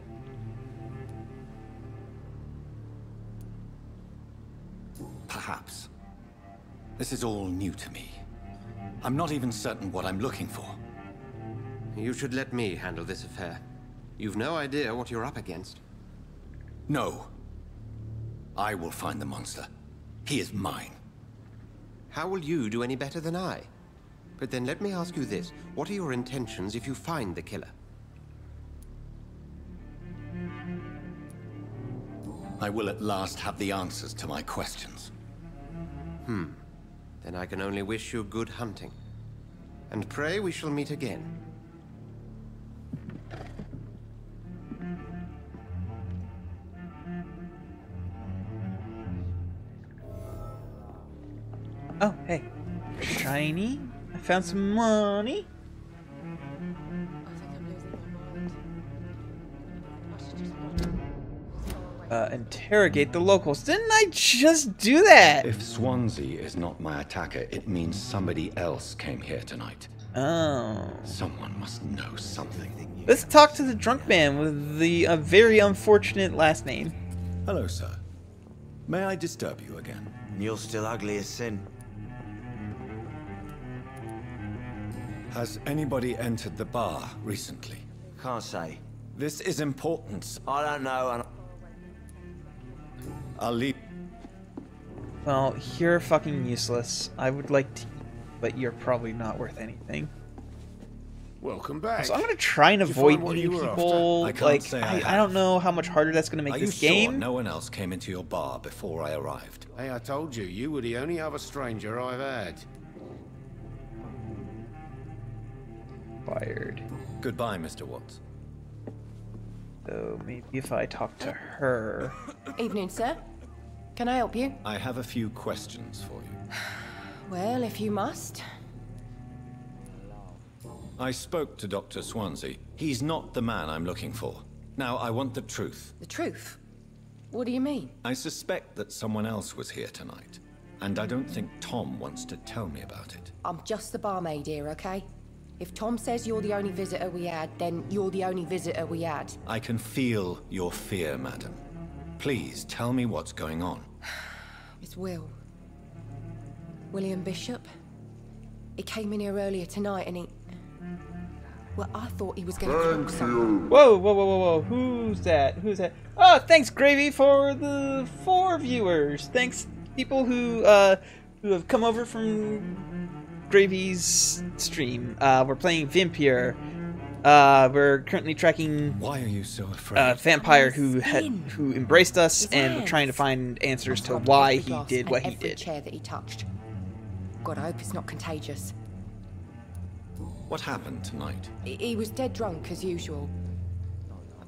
Perhaps. This is all new to me. I'm not even certain what I'm looking for. You should let me handle this affair. You've no idea what you're up against. No. I will find the monster. He is mine. How will you do any better than I? But then let me ask you this. What are your intentions if you find the killer? I will at last have the answers to my questions. Then I can only wish you good hunting. And pray we shall meet again. Oh, hey. Shiny. I found some money. I think I'm losing my mind. I should just run. Interrogate the locals. Didn't I just do that? If Swansea is not my attacker, it means somebody else came here tonight. Oh. Someone must know something. Let's talk to the drunk man with the very unfortunate last name. Hello, sir. May I disturb you again? You're still ugly as sin. Has anybody entered the bar recently? Can't say. This is important. I don't know, and I'll leave. Well, you're fucking useless. I would like to, but you're probably not worth anything. Welcome back. So I'm gonna try and Did you avoid find what eating you were people. after? I can't say I don't know how much harder that's gonna make Are you this sure game. no one else came into your bar before I arrived? Hey, I told you, you were the only other stranger I've had. Fired. Goodbye, Mr. Watts. So maybe if I talk to her. Evening, sir. Can I help you? I have a few questions for you. Well, if you must. I spoke to Dr. Swansea. He's not the man I'm looking for. Now, I want the truth. The truth? What do you mean? I suspect that someone else was here tonight, and I don't think Tom wants to tell me about it. I'm just the barmaid here, okay? If Tom says you're the only visitor we had, then you're the only visitor we had. I can feel your fear, madam. Please tell me what's going on. It's Will. William Bishop. He came in here earlier tonight and he... Well, I thought he was going to call someone. Whoa, whoa, whoa, whoa, whoa. Who's that? Who's that? Oh, thanks, Gravy, for the 4 viewers. Thanks, people who have come over from Gravy's stream. We're playing Vampyr. We're currently tracking. Why are you so afraid? Vampyr who embraced us, and we're trying to find answers to why he did what he did. Chair that he touched. God, I hope it's not contagious. What happened tonight? He was dead drunk as usual.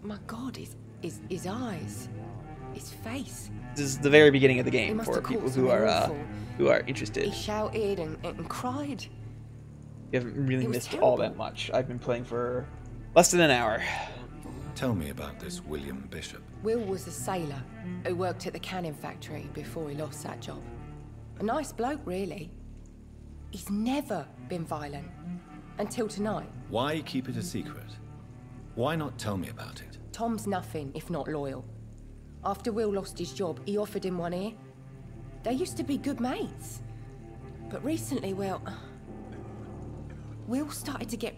My God, his eyes, his face. This is the very beginning of the He game must for have caught people something awful. who are interested. He shouted and cried. You haven't really It was missed terrible. all that much. I've been playing for less than an hour. Tell me about this William Bishop. Will was a sailor who worked at the canning factory before he lost that job. A nice bloke, really. He's never been violent. Until tonight. Why keep it a secret? Why not tell me about it? Tom's nothing if not loyal. After Will lost his job, he offered him one ear. They used to be good mates. But recently, well... Will started to get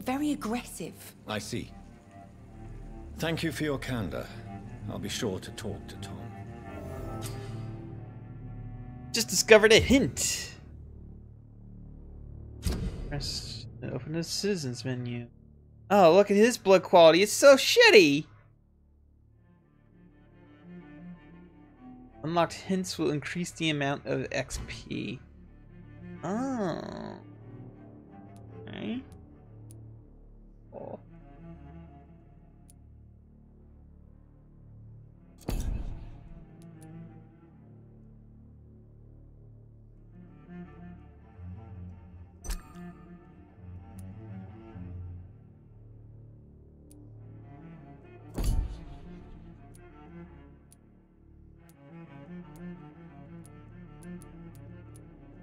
very aggressive. I see. Thank you for your candor. I'll be sure to talk to Tom. Just discovered a hint. Press open the citizens menu. Oh, look at his blood quality. It's so shitty. Unlocked hints will increase the amount of XP. Oh. Okay. Oh.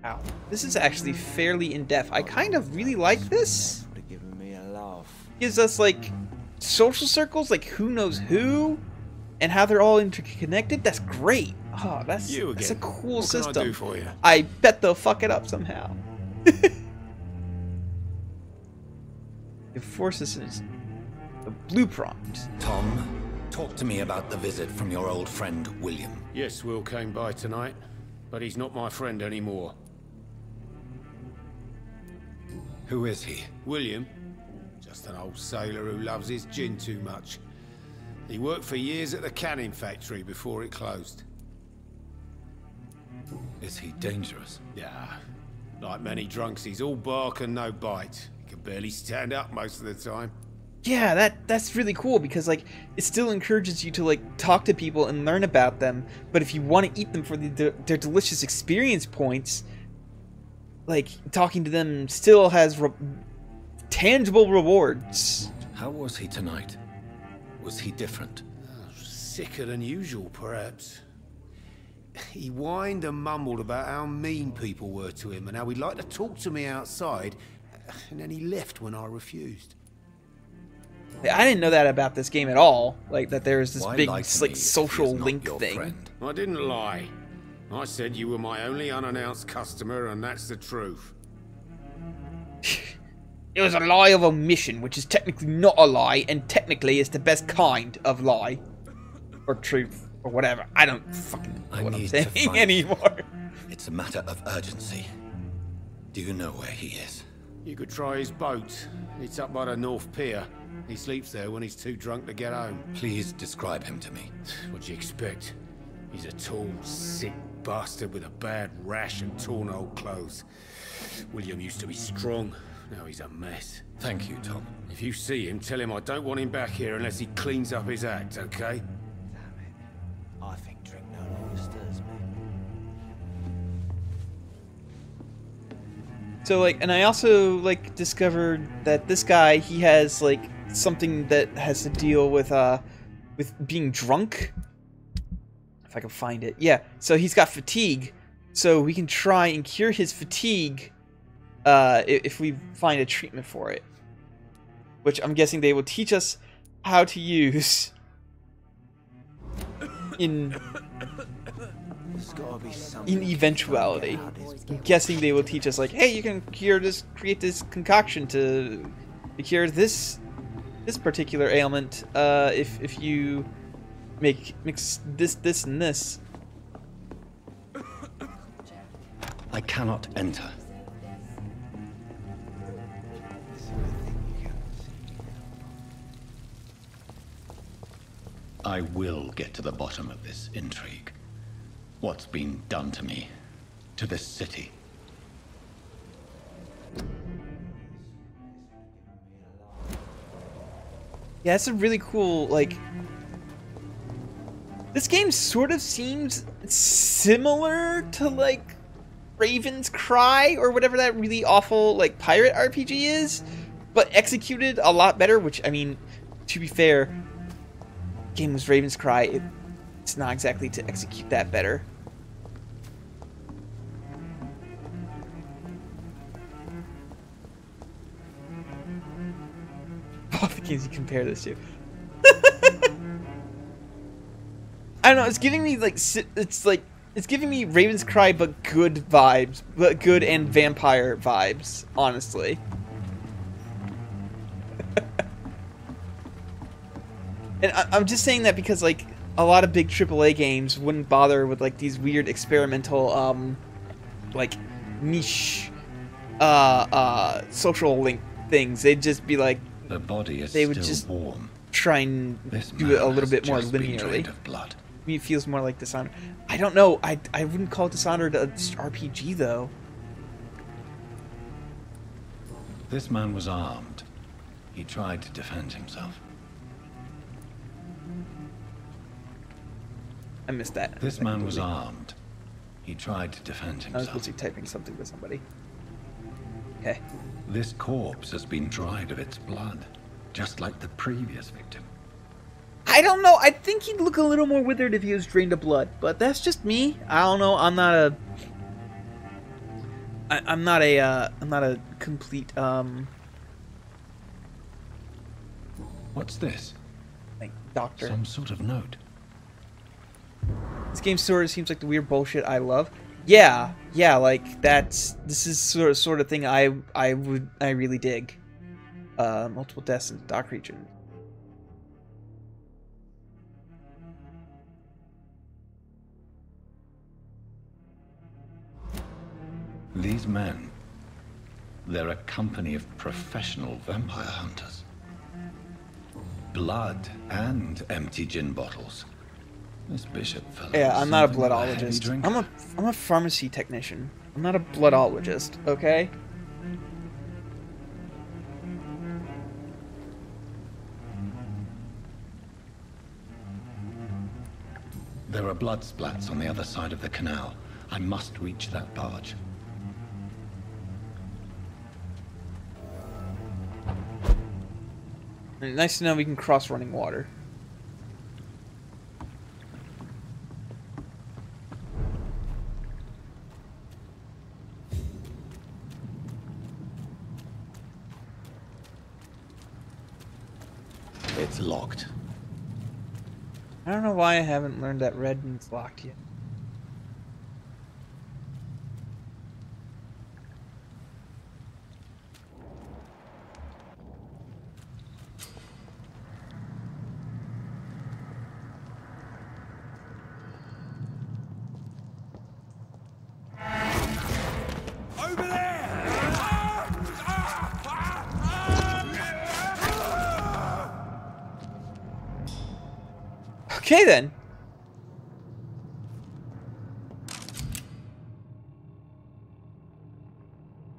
Wow. This is actually fairly in-depth. I kind of really like this. would have given me a laugh. Gives us, like, social circles, like who knows who, and how they're all interconnected. That's great. Oh, that's a cool What system. can I do for you? I bet they'll fuck it up somehow. It forces us the blue prompt. Tom, Talk to me about the visit from your old friend, William. Yes, Will came by tonight, but he's not my friend anymore. Who is he? William? Just an old sailor who loves his gin too much. He worked for years at the canning factory before it closed. Is he dangerous? Yeah. Like many drunks, he's all bark and no bite. He can barely stand up most of the time. Yeah, that's really cool because like it still encourages you to like talk to people and learn about them. But if you want to eat them for their delicious experience points, like talking to them still has tangible rewards. How was he tonight? Was he different? Sicker than usual, perhaps. He whined and mumbled about how mean people were to him and how he'd like to talk to me outside, and then he left when I refused. I didn't know that about this game at all. Like that there's this big like social link thing. Friend? I didn't lie. I said you were my only unannounced customer, and that's the truth. It was a lie of omission, which is technically not a lie, and technically is the best kind of lie. Or truth, or whatever. I don't fucking know what I'm saying anymore. It's a matter of urgency. Do you know where he is? You could try his boat. It's up by the North Pier. He sleeps there when he's too drunk to get home. Please describe him to me. What do you expect? He's a tall, sick bastard with a bad rash and torn old clothes. William used to be strong. Now he's a mess. Thank you, Tom. If you see him, tell him I don't want him back here unless he cleans up his act, okay? Damn it. I think drink no longer stirs me. So like, and I also like discovered that this guy, he has like something that has to deal with being drunk. If I can find it. Yeah, so he's got fatigue. So we can try and cure his fatigue if we find a treatment for it. Which I'm guessing they will teach us how to use in eventuality. I'm guessing they will teach us like, hey, you can create this concoction to cure this particular ailment if you mix this and this. I cannot enter. I will get to the bottom of this intrigue. What's been done to me, to this city. Yeah, it's a really cool, like... This game sort of seems similar to, like, Raven's Cry, or whatever that really awful, like, pirate RPG is, but executed a lot better, which, I mean, to be fair, the game was Raven's Cry. It's not exactly to execute that better. All the games you compare this to. I don't know, it's giving me like it's giving me Raven's Cry but good vibes, but good and Vampyr vibes, honestly. And I'm just saying that because like a lot of big AAA games wouldn't bother with like these weird experimental like niche social link things. They'd just be like the body is they would still just warm. Try and do it a little bit more linearly. Of blood. To me, it feels more like Dishonored. I don't know. I wouldn't call Dishonored a RPG though. This man was armed. He tried to defend himself. I missed that. This man was armed. He tried to defend himself. I was busy typing something to somebody. Okay. This corpse has been dried of its blood, just like the previous victim. I don't know. I think he'd look a little more withered if he was drained of blood, but that's just me. I don't know. I'm not a complete What's this? Like doctor. Some sort of note. This game sort of seems like the weird bullshit I love. Yeah, like this is sort of thing I really dig. Multiple deaths in the dock region. These men, they're a company of professional vampire hunters. Blood and empty gin bottles. This bishop fellow. Yeah, I'm not a something of bloodologist. heavy drinker. I'm a pharmacy technician. I'm not a bloodologist, okay? There are blood splats on the other side of the canal. I must reach that barge. Nice to know we can cross running water. It's locked. I don't know why I haven't learned that red means locked yet. Over there! Okay then.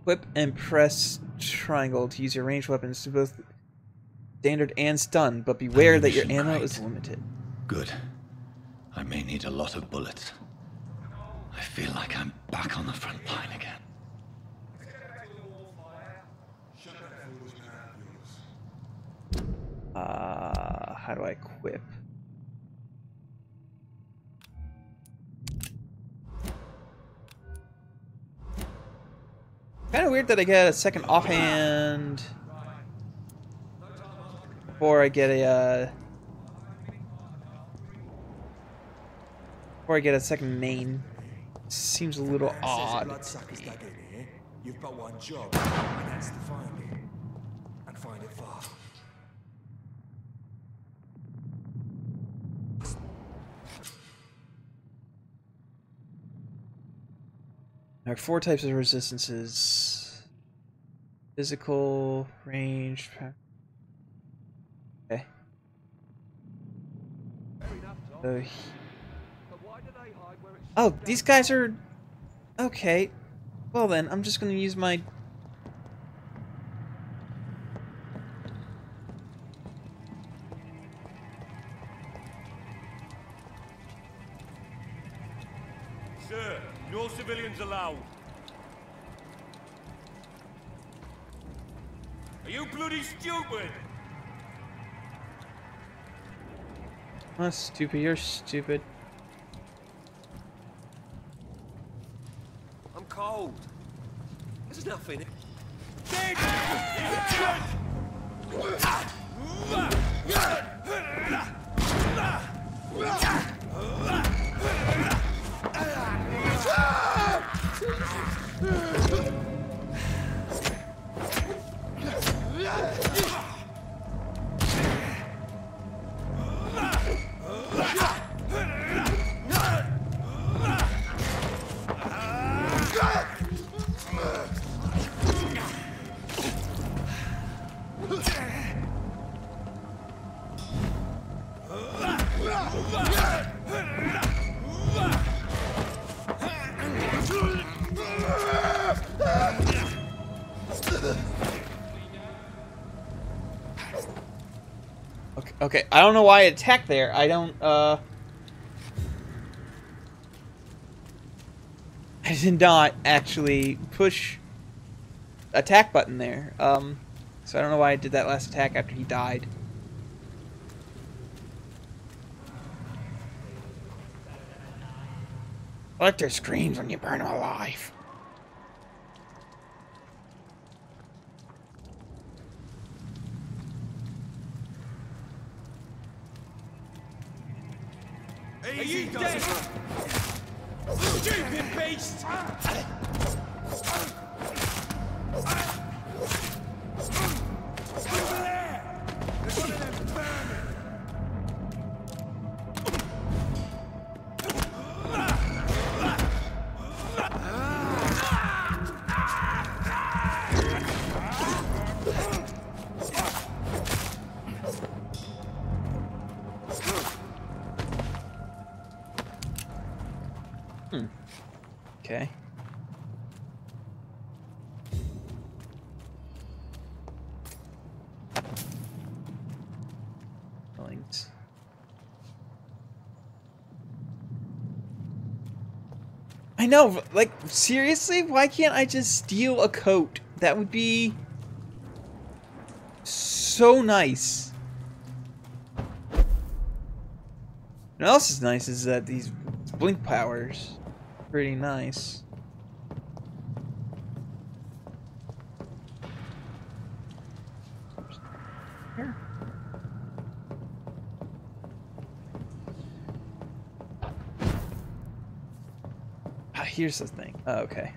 Whip and press triangle to use your ranged weapons to both standard and stun, but beware that your ammo is limited. Good. I may need a lot of bullets. I feel like I'm back on the front line again. How do I equip? Kind of weird that I get a second offhand before I get a second main. Seems a little odd. Bloodsuckers dug in here. You've got one job, and that's to find it. And find it fast. There are 4 types of resistances: physical, ranged. Okay. So, oh, these guys are okay. Well then, I'm just gonna use my. Sir, no civilians allowed. Are you bloody stupid? Oh, stupid! You're stupid. I'm cold. There's nothing. Okay, I don't know why I attacked there. I don't, I did not actually push attack button there. So I don't know why I did that last attack after he died. I like their screams when you burn them alive. Are you dead? Stupid beast! Over there! There's one of them vermin! Okay. Links. I know, like, seriously? Why can't I just steal a coat? That would be so nice. What else is nice is that these blink powers are pretty nice. Here. Ah, here's the thing. Oh, okay.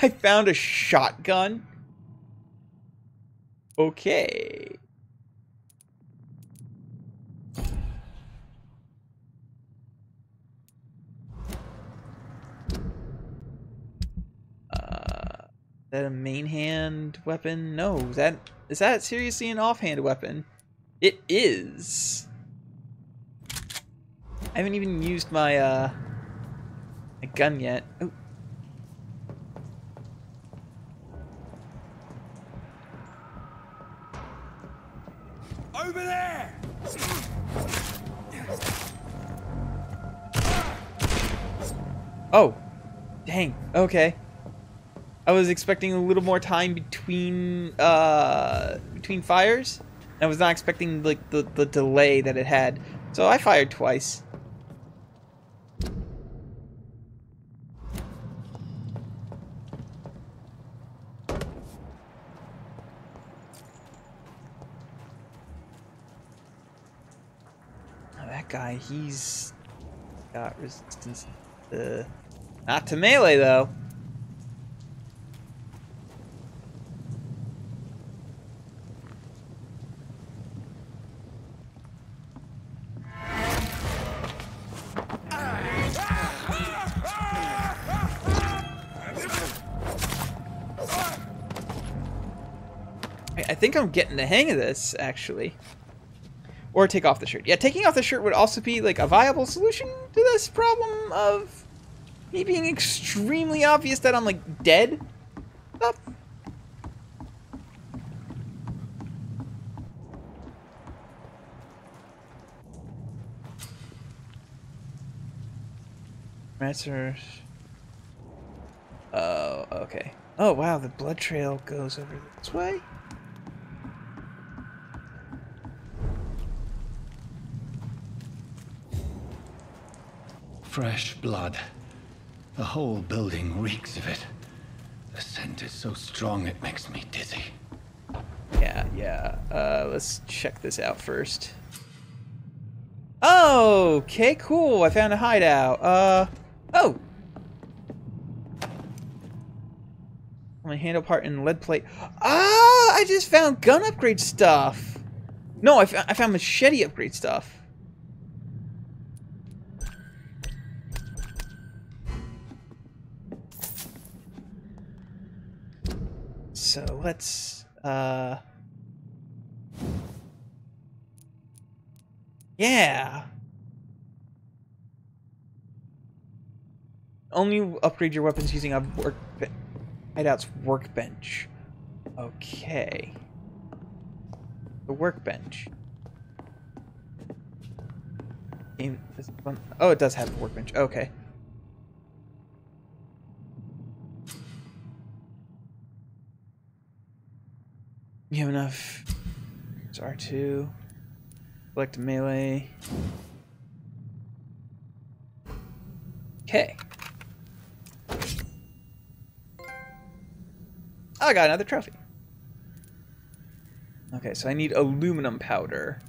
I found a shotgun. Okay. Is that a main hand weapon? No, is that seriously an offhand weapon? It is. I haven't even used my my gun yet. Oh. Over there! Oh. Dang. Okay. I was expecting a little more time between fires. I was not expecting like the delay that it had. So I fired twice. Now that guy, he's got resistance not to melee though. I think I'm getting the hang of this, actually. Or take off the shirt. Yeah, taking off the shirt would also be, like, a viable solution to this problem of me being extremely obvious that I'm, like, dead. Stuff. Answers. Oh, okay. Oh, wow, the blood trail goes over this way? Fresh blood. The whole building reeks of it. The scent is so strong it makes me dizzy. Yeah. Let's check this out first. Okay, cool. I found a hideout. Oh! My handle part and lead plate. Ah! I just found gun upgrade stuff. No, I found machete upgrade stuff. So let's yeah. Only upgrade your weapons using a hideout's workbench. Okay. The workbench. Oh, it does have a workbench. Okay. You have enough. It's R2. Select melee. Okay. I got another trophy. Okay, so I need aluminum powder.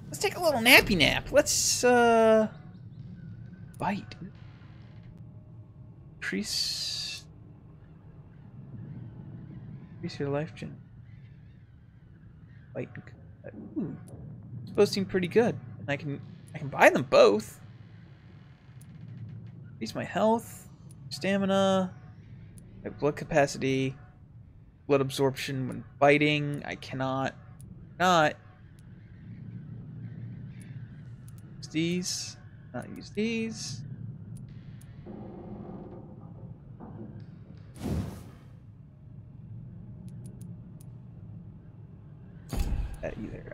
Let's take a little nappy nap. Let's bite. Increase your life gen. Bite. Ooh. Those seem pretty good. I can buy them both. Increase my health, stamina, my blood capacity, blood absorption when fighting. I cannot not use these. Not use these. That either.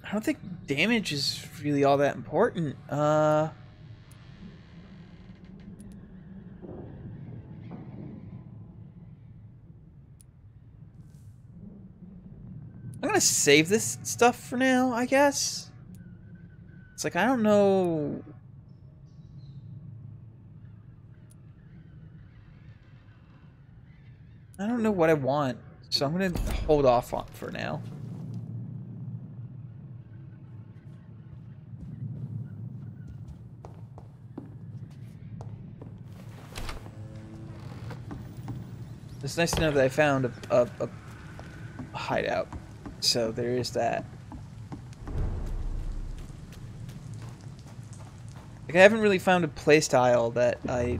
I don't think damage is really all that important. I'm gonna save this stuff for now, I guess. It's like, I don't know. I don't know what I want, so I'm gonna hold off on for now. It's nice to know that I found a hideout, so there is that. Like, I haven't really found a playstyle that I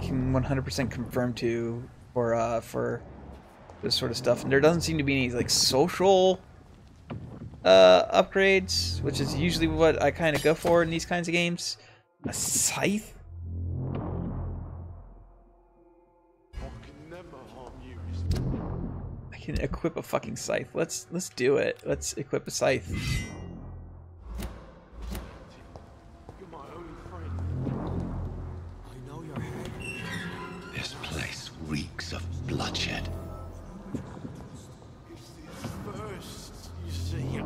can 100% confirm to for this sort of stuff, and there doesn't seem to be any like social upgrades, which is usually what I kind of go for in these kinds of games. A scythe. I can equip a fucking scythe. Let's do it. Let's equip a scythe. You're my only friend. I know your head. This place reeks of bloodshed. It's the first, you see.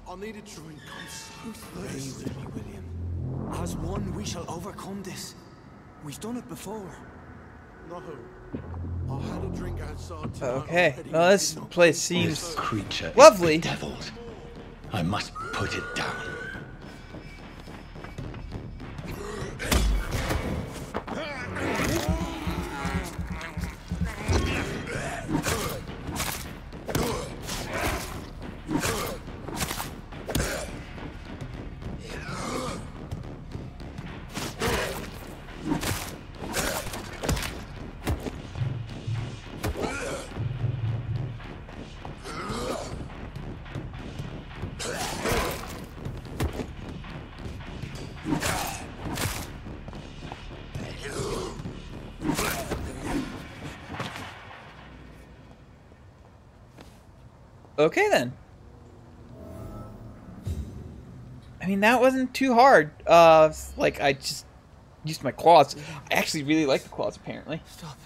I need a drink. I'm so thirsty. Stay with me, William. As one, we shall overcome this. We've done it before. No. I had a drink outside tonight. Okay. Well, this place seems This creature lovely. is bedeviled. I must put it down. Okay then. I mean, that wasn't too hard. Like, I just used my claws. I actually really like the claws, apparently. Stop.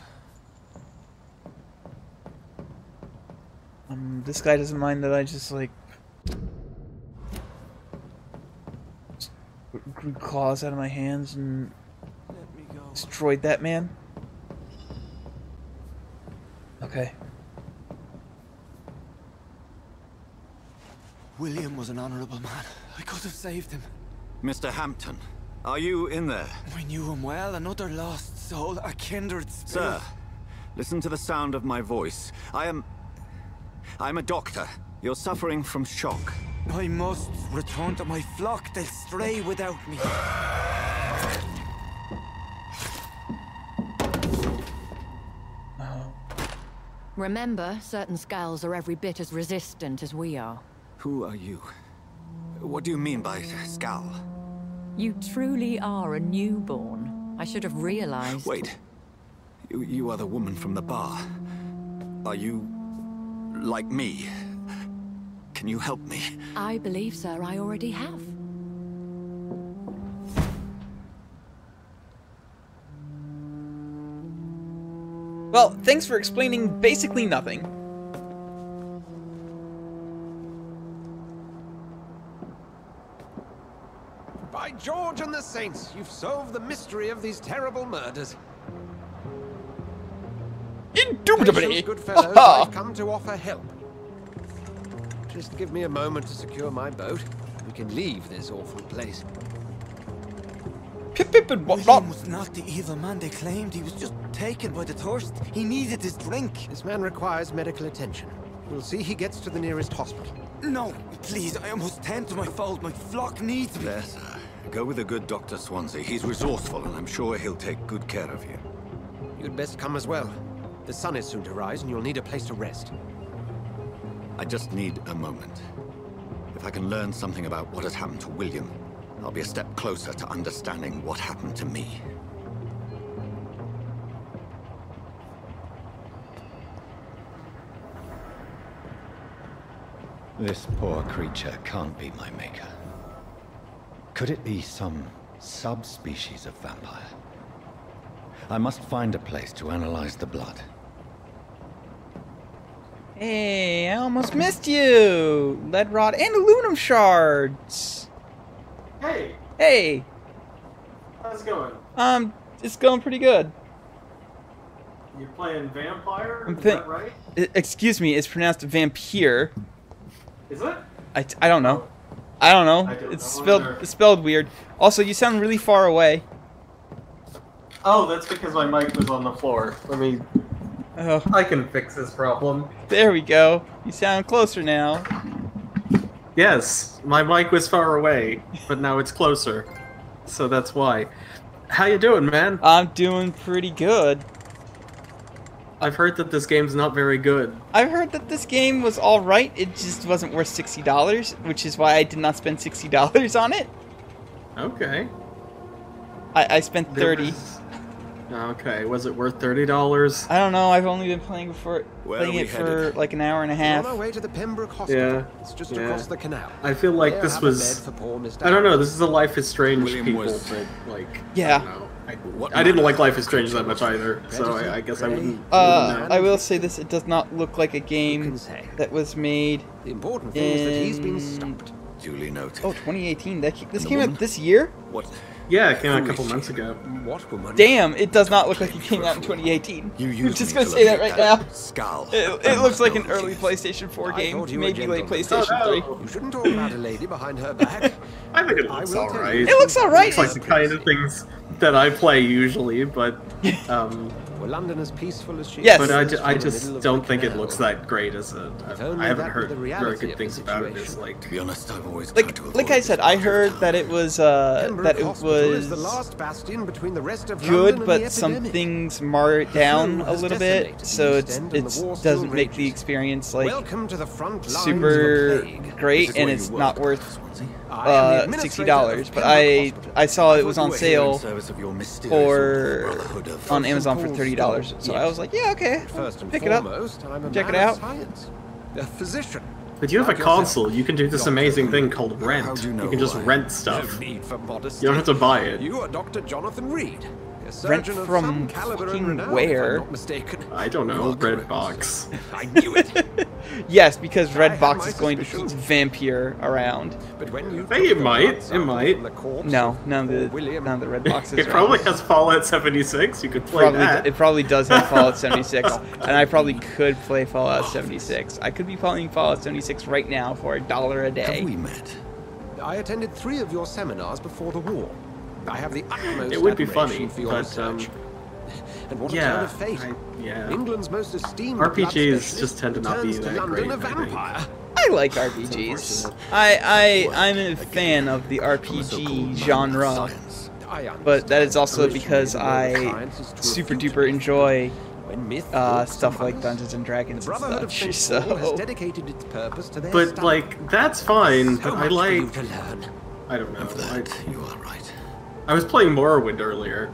This guy doesn't mind that I just, like, grew claws out of my hands and Let me go. destroyed that man. Okay. William was an honorable man. I could have saved him. Mr. Hampton, are you in there? I knew him well, another lost soul, a kindred spirit. Sir, listen to the sound of my voice. I'm a doctor. You're suffering from shock. I must return to my flock. They'll stray without me. Remember, certain skulls are every bit as resistant as we are. Who are you? What do you mean by Skal? You truly are a newborn. I should have realized. Wait. You are the woman from the bar. Are you like me? Can you help me? I believe, sir, I already have. Well, thanks for explaining basically nothing. By George and the Saints, you've solved the mystery of these terrible murders. Indubitably! Patience, good fellows, I've come to offer help. Just give me a moment to secure my boat. We can leave this awful place. Pip and whatnot. William was not the evil man they claimed. He was just taken by the thirst. He needed his drink. This man requires medical attention. We'll see he gets to the nearest hospital. No, please, I must tend to my fold. My flock needs me. There, sir. Go with the good Dr. Swansea. He's resourceful, and I'm sure he'll take good care of you. You'd best come as well. The sun is soon to rise, and you'll need a place to rest. I just need a moment. If I can learn something about what has happened to William, I'll be a step closer to understanding what happened to me. This poor creature can't be my maker. Could it be some subspecies of vampire? I must find a place to analyze the blood. Hey, I almost missed you! Lead rod and aluminum shards! Hey! Hey! How's it going? It's going pretty good. You playing Vampyr? Is that that right? Excuse me, it's pronounced Vampyr. Is it? I don't know. I don't know. I don't It's know either. spelled weird. Also, you sound really far away. Oh, that's because my mic was on the floor. Let me... Oh. I can fix this problem. There we go. You sound closer now. Yes, my mic was far away, but now it's closer. So that's why. How you doing, man? I'm doing pretty good. I've heard that this game's not very good. I've heard that this game was alright, it just wasn't worth $60, which is why I did not spend $60 on it. Okay. I spent $30. Okay, was it worth $30? I don't know, I've only been playing it for headed? like an hour and a half. We're on our way to the Pembroke Hospital. Yeah. It's just across the canal. I feel like There, this have a was... bed for poor Mr. I don't know, Harris. this is a Life is Strange William people, was- but like... Yeah. I don't know. I didn't like Life is Strange that much either, so I guess I wouldn't... I will say this, it does not look like a game that was made The important thing is that he's been stopped. Duly noted. Oh, 2018. This And the came out woman? this year? What? Yeah, it came out a couple months ago. What woman? Damn, it does not look like it came out in 2018. You I'm used just me gonna to say that look right at now. Skull. It looks like an early PlayStation 4 game, thought you were a maybe late gentleman. PlayStation 3. You shouldn't talk about a lady behind her back. I think it looks will tell alright. you. It looks alright. It's like the kind of things that I play usually, but Were London as peaceful as she Yes. is but I in the just middle of don't the think it canal. looks that great as a... only I haven't that heard were the very reality good of things the about it. It's situation. like... To be honest, I've always tried to avoid Like I said, I heard that it was Pembroke that it Hospital is the was last bastion between the rest of good, London and but the some epidemic. things mar it down a has little bit, decimated so the it's East End and the war still doesn't make the rages. experience like Welcome to the front lines of super the plague. great, and it's not worth I am the administrator $60. of But Pembroke Hospital. I saw it was thought on you were here in sale service of your mysterious for brotherhood of- on Amazon for Paul's $30. store, So I yes. was like, yeah, okay, First and pick it up. foremost, I'm a Check man it of out. science, a physician. But you have a Like yourself. console, you can do this amazing thing called How rent. do you know You can just who I am? rent stuff. No need for modesty. You don't have to buy it. You are Dr. Jonathan Reed, a Rent surgeon of from some caliber fucking and renown, where? if I'm not mistaken. I don't know, Redbox. I knew it. Yes, because I had Redbox my is going to keep suspicions. Vampyr around. But when you Hey, took it the might, blood it sample might. from the corpse No, of none of poor William, the red boxes. It are probably on. has Fallout 76, you could play that. It probably does have Fallout 76, and I probably could play Fallout 76. I could be playing Fallout 76 right now for $1 a day. Have we met? I attended 3 of your seminars before the war. I have the utmost It would be admiration funny, for your but, research. And what a yeah, turn of fate. yeah. England's most esteemed RPGs blood specialist just tend to not be returns to that London great, a I think. vampire. I like RPGs. I'm a fan of the RPG genre, but that is also because I super duper enjoy stuff like Dungeons and Dragons and Brotherhood of such. St. Paul has So dedicated its purpose to their But, study. like, that's fine, So but I much for like... you to learn. I don't know. For that, you are right. I was playing Morrowind earlier.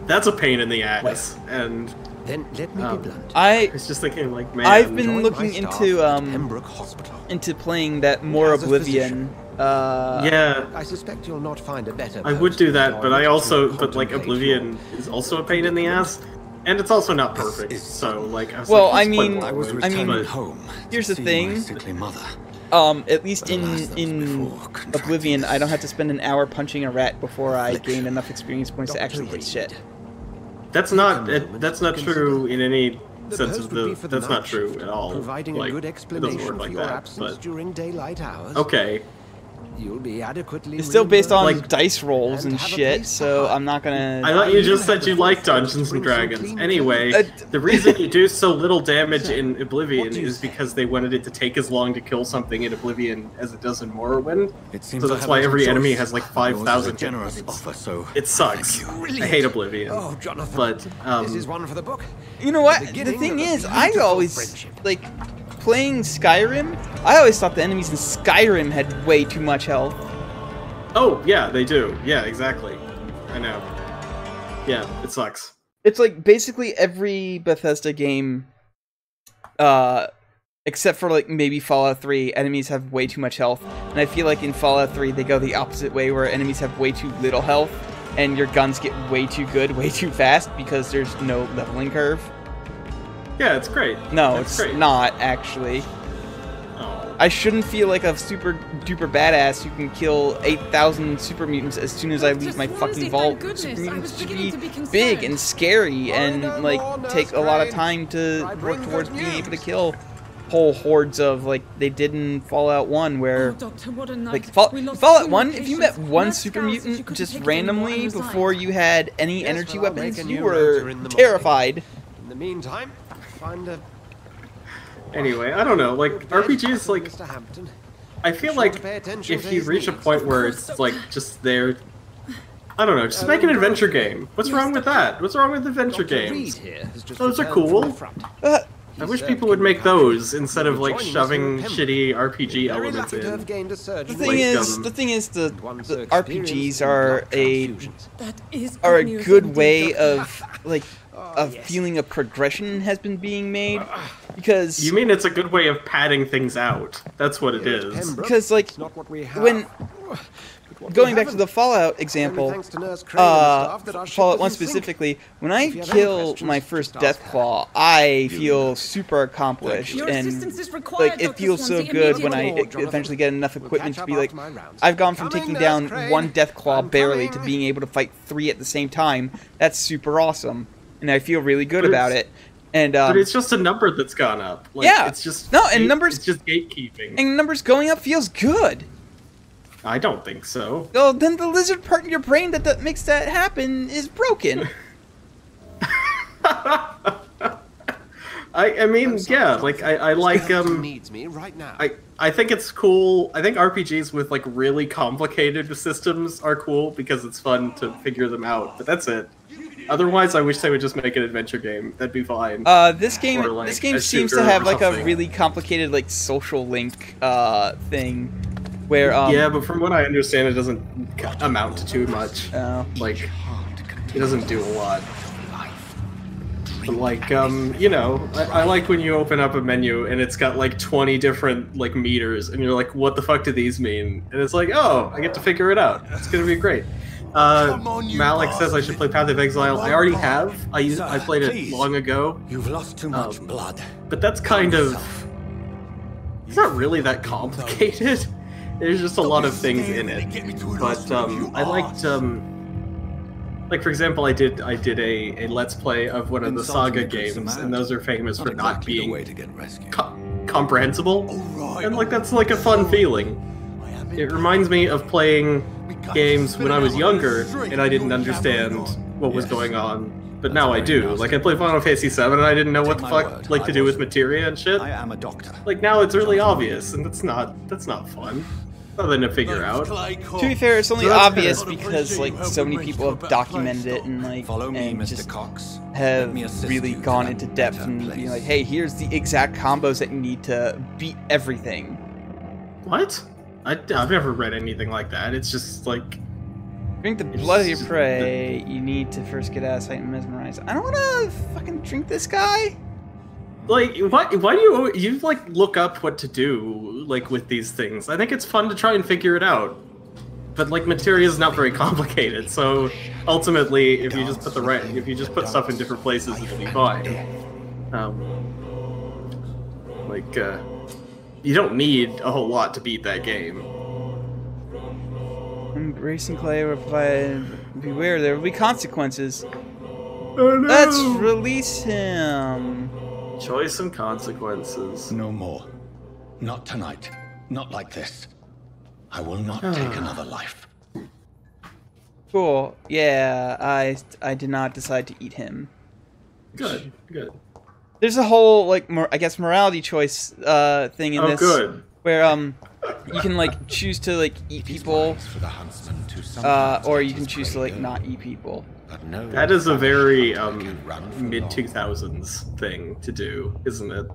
That's a pain in the ass, and... Then let me be blunt. I was just thinking, like, man... I've been Join looking my staff into at Pembroke Hospital. into playing that more As a Oblivion. yeah, I suspect you'll not find a better. I would do that, but I also... But, like, contemplate Oblivion is also a pain in the ass, and it's also not perfect, so, like... I was Well, like, I let's play mean, Morrowind, but- home. Here's the See thing. my sickly mother. At least in Oblivion, I don't have to spend an hour punching a rat before I gain enough experience points to actually hit shit. That's not true in any sense of post would be the... for the That's not night true at all. Providing like, a good it doesn't explanation work for like your that, absence but... during daylight hours. Okay. you'll be adequately. It's still based on reimbursed dice rolls and have a shit, place to so hide. I'm not gonna. I thought you just said you like Dungeons and Dragons. Anyway, the reason you do so little damage in Oblivion is because they wanted it to take as long to kill something in Oblivion as it does in Morrowind. So that's why every enemy has like 5,000 generous offer, so it sucks. I hate Oblivion. Oh, Jonathan. But This is one for the book. You know what? The The beginning thing of a is, I beautiful always friendship. like playing Skyrim. I always thought the enemies in Skyrim had way too much health. oh yeah, they do. Yeah, exactly. I know. Yeah, it sucks. It's like basically every Bethesda game, except for like maybe Fallout 3, enemies have way too much health. And I feel like in Fallout 3 they go the opposite way, where enemies have way too little health, and your guns get way too good, way too fast because there's no leveling curve. Yeah, it's great. No, That's it's great. not actually. Oh. I shouldn't feel like a super duper badass who can kill 8,000 super mutants as soon as I leave my fucking vault. Super mutants should be big and scary and like take a lot of time to work towards being able to kill whole hordes of like they did in Fallout 1 where like Fallout 1, if you met one super mutant just randomly before you had any energy weapons, you were terrified. In the meantime, find a. Anyway, I don't know. Like RPGs, like Mr. Hampton. I feel like if you reach a point where it's like just there, I don't know, just make an adventure game. What's wrong with that? What's wrong with adventure games? Those are cool. I wish people would make those instead of like shoving shitty RPG elements in. The thing is, the RPGs are a good way of like a feeling of progression has been being made because you mean it's a good way of padding things out. That's what it is. Because like when going back to the Fallout example, Fallout 1 specifically, when I kill my first Deathclaw, I feel super accomplished, and like it feels so good when I eventually get enough equipment to be like, I've gone from taking down one Deathclaw barely to being able to fight 3 at the same time. That's super awesome, and I feel really good about it. And but it's just a number that's gone up. Like, yeah, it's just numbers. It's just gatekeeping. And numbers going up feels good. I don't think so. Well, then the lizard part in your brain that makes that happen is broken. I mean, yeah, like I like needs me right now. I think it's cool. I think RPGs with like really complicated systems are cool because it's fun to figure them out. But that's it. Otherwise, I wish they would just make an adventure game. That'd be fine. This game Or, this game a seems shooter to have or like a something. really complicated like social link thing where yeah, but from what I understand, it doesn't amount to too much. Like, it doesn't do a lot. But like, you know, I like when you open up a menu and it's got like 20 different like meters, and you're like, what the fuck do these mean? And it's like, oh, I get to figure it out. It's gonna be great. Malik says I should play Path of Exile. I already have. I played it long ago. You've lost too much blood. But that's kind of... It's not really that complicated. There's just a lot of things in it. But I liked... like, for example, I did a Let's Play of one of the Saga games, and those are famous for not being comprehensible. And, like, that's, like, a fun feeling. It reminds me of playing games when I was younger, and I didn't understand what was going on. But now I do. Like, I played Final Fantasy VII, and I didn't know what the fuck, like, to do with materia and shit. I am a doctor. Like, now it's really obvious, and that's not fun. Nothing to figure out. To be fair, it's only obvious because like so many people have documented it and like just have really gone into depth and being like, hey, here's the exact combos that you need to beat everything. What? I've never read anything like that. It's just like... Drink the blood of your prey. You need to first get out of sight and mesmerize. I don't want to fucking drink this guy. Like, why do you like look up what to do like with these things? I think it's fun to try and figure it out. But like, materia is not very complicated, so ultimately, if you just put stuff in different places, it'll be fine. You don't need a whole lot to beat that game. Embracing clay replied, beware, there will be consequences. Oh, no. Let's release him. Choice and consequences. No more. Not tonight. Not like this. I will not take another life. Cool. Yeah, I did not decide to eat him. Good. Good. There's a whole like I guess morality choice thing in this. Good. Where you can like choose to like eat people, or you can choose to like not eat people. That is a very mid-2000s thing to do, isn't it?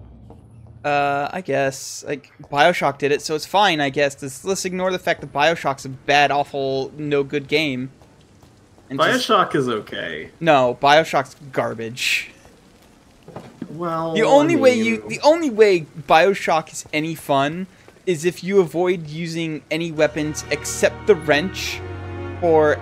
I guess like BioShock did it, so it's fine. I guess let's ignore the fact that BioShock's a bad, awful, no good game. And BioShock is okay. No, BioShock's garbage. Well, the only way BioShock is any fun is if you avoid using any weapons except the wrench for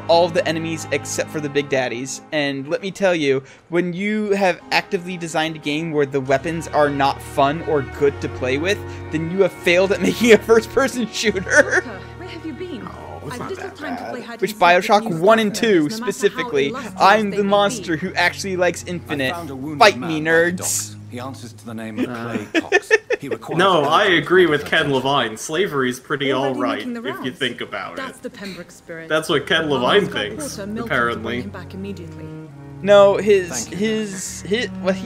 all of the enemies except for the big daddies. And let me tell you, when you have actively designed a game where the weapons are not fun or good to play with, then you have failed at making a first-person shooter. Where have you been? I've little time to play hide Which and seek with BioShock new 1 and stuff, 2 no matter how specifically, illustrious I'm they the may monster be. who actually likes Infinite. found a wounded Fight man me, by the nerds. docks. He answers to the name of Clay Cox. He requires No, I agree with Ken Levine. Slavery's pretty Already alright, making the if you rounds. think about That's it. the Pembroke spirit. That's what Ken Well, Levine Scott thinks, Porter, Milton to apparently. bring him back immediately. No, what he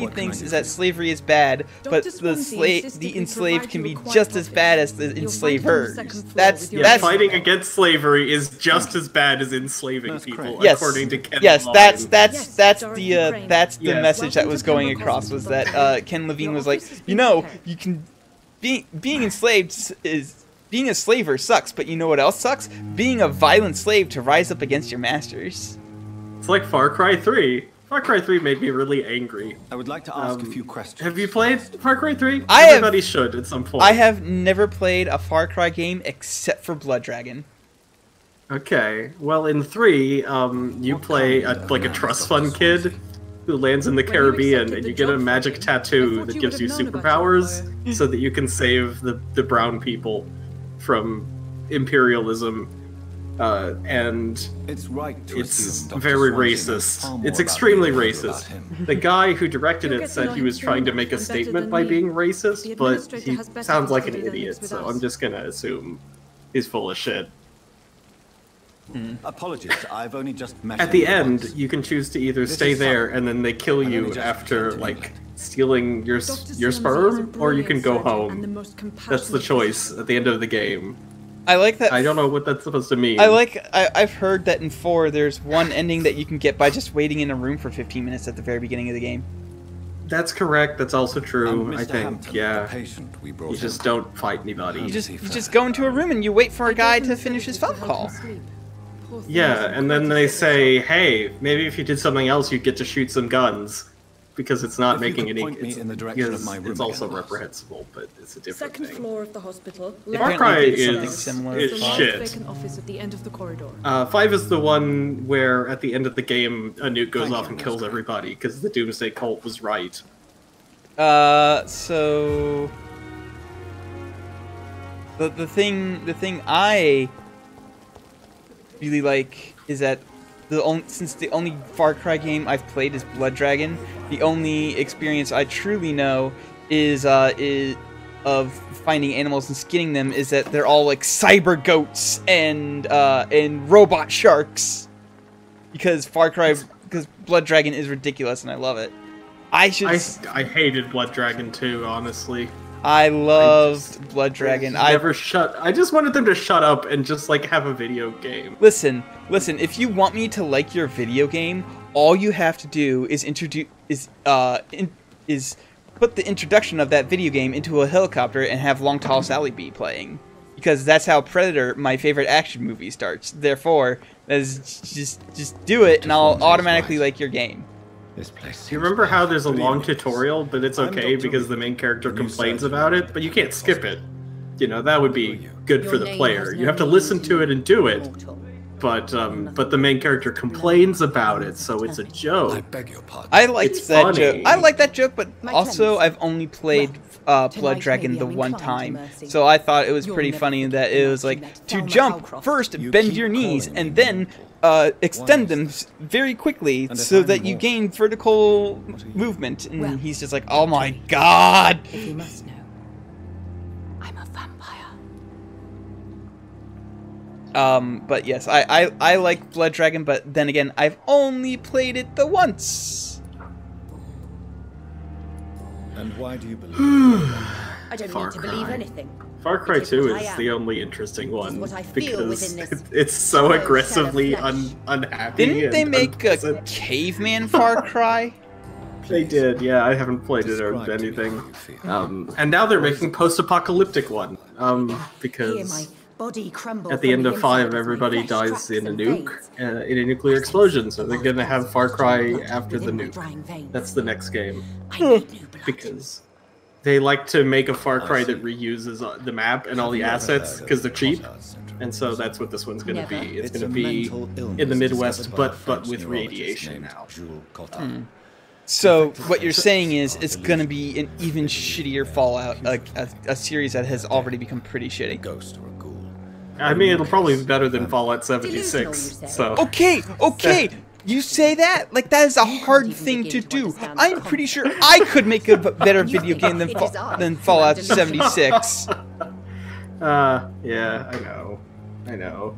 thinks is that slavery is bad, but the enslaved can be just as bad as the enslavers. That's Fighting against slavery is just as bad as enslaving people, yes, according to Ken yes, Levine. that's the message that was going across, was that Ken Levine was like, you know, you can being enslaved is being a slaver sucks, but you know what else sucks? Being a violent slave to rise up against your masters. It's like Far Cry 3. Far Cry 3 made me really angry. I would like to ask a few questions. Have you played Far Cry 3? I have. Everybody should at some point. I have never played a Far Cry game except for Blood Dragon. Okay, well in 3, you play like a trust fund kid who lands in the Caribbean, and you get a magic tattoo that gives you superpowers so that you can save the brown people from imperialism. And it's very racist. It's extremely racist. The guy who directed it said he was trying to make a statement by being racist, but he sounds like an idiot, so I'm just gonna assume he's full of shit. Apologies, I've only just met At the end, you can choose to either stay there and then they kill you after, like, stealing your sperm, or you can go home. That's the choice at the end of the game. I like that. I don't know what that's supposed to mean. I've heard that in 4 there's one ending that you can get by just waiting in a room for 15 minutes at the very beginning of the game. That's correct. That's also true. I think. Hampton, yeah. patient we brought You just don't fight anybody. You just go into a room and you wait for a guy to finish his phone call. Yeah, and then they say, "Hey, maybe if you did something else, you'd get to shoot some guns." Because it's not making any. It's also reprehensible, but it's a different Second thing. floor of the hospital. Far Cry is shit. Vacant office at the end of the corridor. 5 is the one where at the end of the game a nuke goes off and kills everybody because the Doomsday Cult was right. So the thing I really like is that since the only Far Cry game I've played is Blood Dragon, the only experience I truly know is of finding animals and skinning them is that they're all like cyber goats and robot sharks. Because Blood Dragon is ridiculous and I love it. I hated Blood Dragon too, honestly. I loved Blood Dragon. I just wanted them to shut up and just like have a video game. Listen. If you want me to like your video game, all you have to do is put the introduction of that video game into a helicopter and have Long Tall Sally be playing, because that's how Predator, my favorite action movie, starts. Therefore, just do it, and I'll automatically like your game. Do you remember how there's a long tutorial, but it's okay because the main character complains about it, but you can't skip it? You know, that would be good for the player. You have to listen to it and do it, but the main character complains about it, so it's a joke. I beg your pardon. I like that joke. I like that joke, but also I've only played Blood Dragon the one time, so I thought it was pretty funny that it was like, to jump, first bend your knees, and then extend them very quickly so that you gain vertical movement. And he's just like, oh my god! If you must know, I'm a vampire. But yes, I like Blood Dragon, but then again, I've only played it the once. And why do you believe? I don't need to believe anything. Far Cry 2 is the only interesting one because it's so aggressively unhappy. Didn't they make a caveman Far Cry? They did, yeah. I haven't played it or anything. And now they're making post-apocalyptic one. Because at the end of 5, everybody dies in a nuke, in a nuclear explosion. So they're gonna have Far Cry after the nuke. That's the next game. Because they like to make a Far Cry that reuses the map and all the assets because they're cheap, and so that's what this one's going to be. It's going to be in the Midwest, but with radiation now. So what you're saying is it's going to be an even shittier Fallout, a series that has already become pretty shitty. I mean, it'll probably be better than Fallout 76. So okay. You say that? Like, that is a hard thing to do. I'm pretty sure I could make a better video game than Fallout 76. Yeah, I know.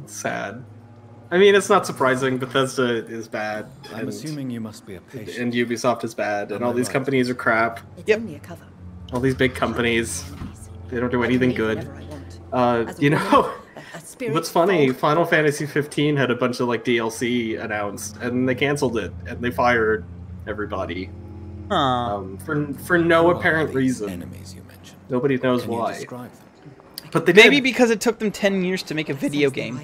It's sad. I mean, it's not surprising. Bethesda is bad. I'm assuming you must be a patient. And Ubisoft is bad, and all these companies are crap. Yep. All these big companies, they don't do anything good. You know... What's funny, Final Fantasy 15 had a bunch of like DLC announced, and they canceled it, and they fired everybody. For no apparent reason. Nobody knows why. But they maybe because it took them 10 years to make a video game.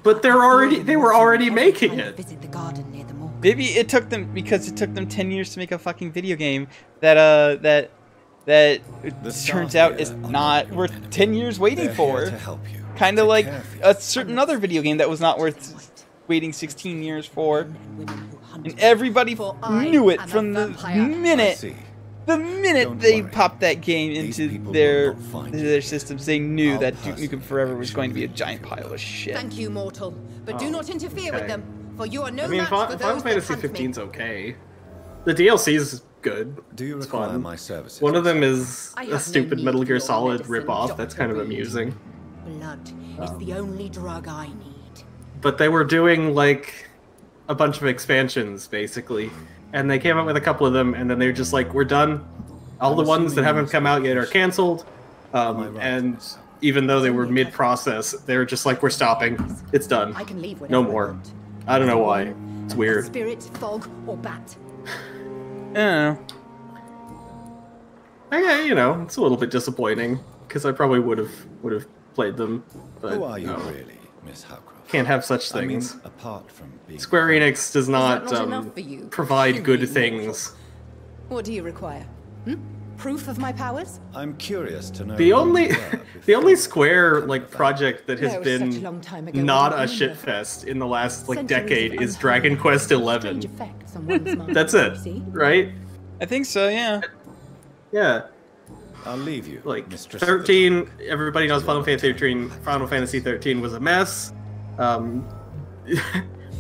But they were already making it. Maybe it took them because it took them 10 years to make a fucking video game that it turns out is not worth 10 years waiting for. Kind of like a certain other video game that was not worth waiting 16 years for. And everybody knew it from the minute they popped that game into their systems. They knew that Duke Nukem Forever was going to be a giant pile of shit. Thank you, mortal, but do not interfere with them, for you are no match for those Final Fantasy 15's okay. The DLC is good. Do you require my services? One of them is a stupid Metal Gear Solid ripoff. That's kind of amusing. Blood is the only drug I need. But they were doing like a bunch of expansions basically, and they came up with a couple of them, and then they were just like, "We're done. All the ones that haven't come out yet are canceled." And even though they were mid-process, they were just like, "We're stopping. It's done. No more." I don't know why. It's weird. Spirit, fog, or bat. Yeah. You know, it's a little bit disappointing because I probably would have played them. But who are you really, Miss Howcroft? Can't have such things. I mean, apart from being Square Enix does not provide good things. What do you require? Proof of my powers? I'm curious to know. The only Square like project that has been not a shitfest in the last like decade is Dragon Quest XI. That's it, right? I think so, yeah. Yeah. I'll leave you. Like 13, everybody knows Final Fantasy 13 was a mess. No.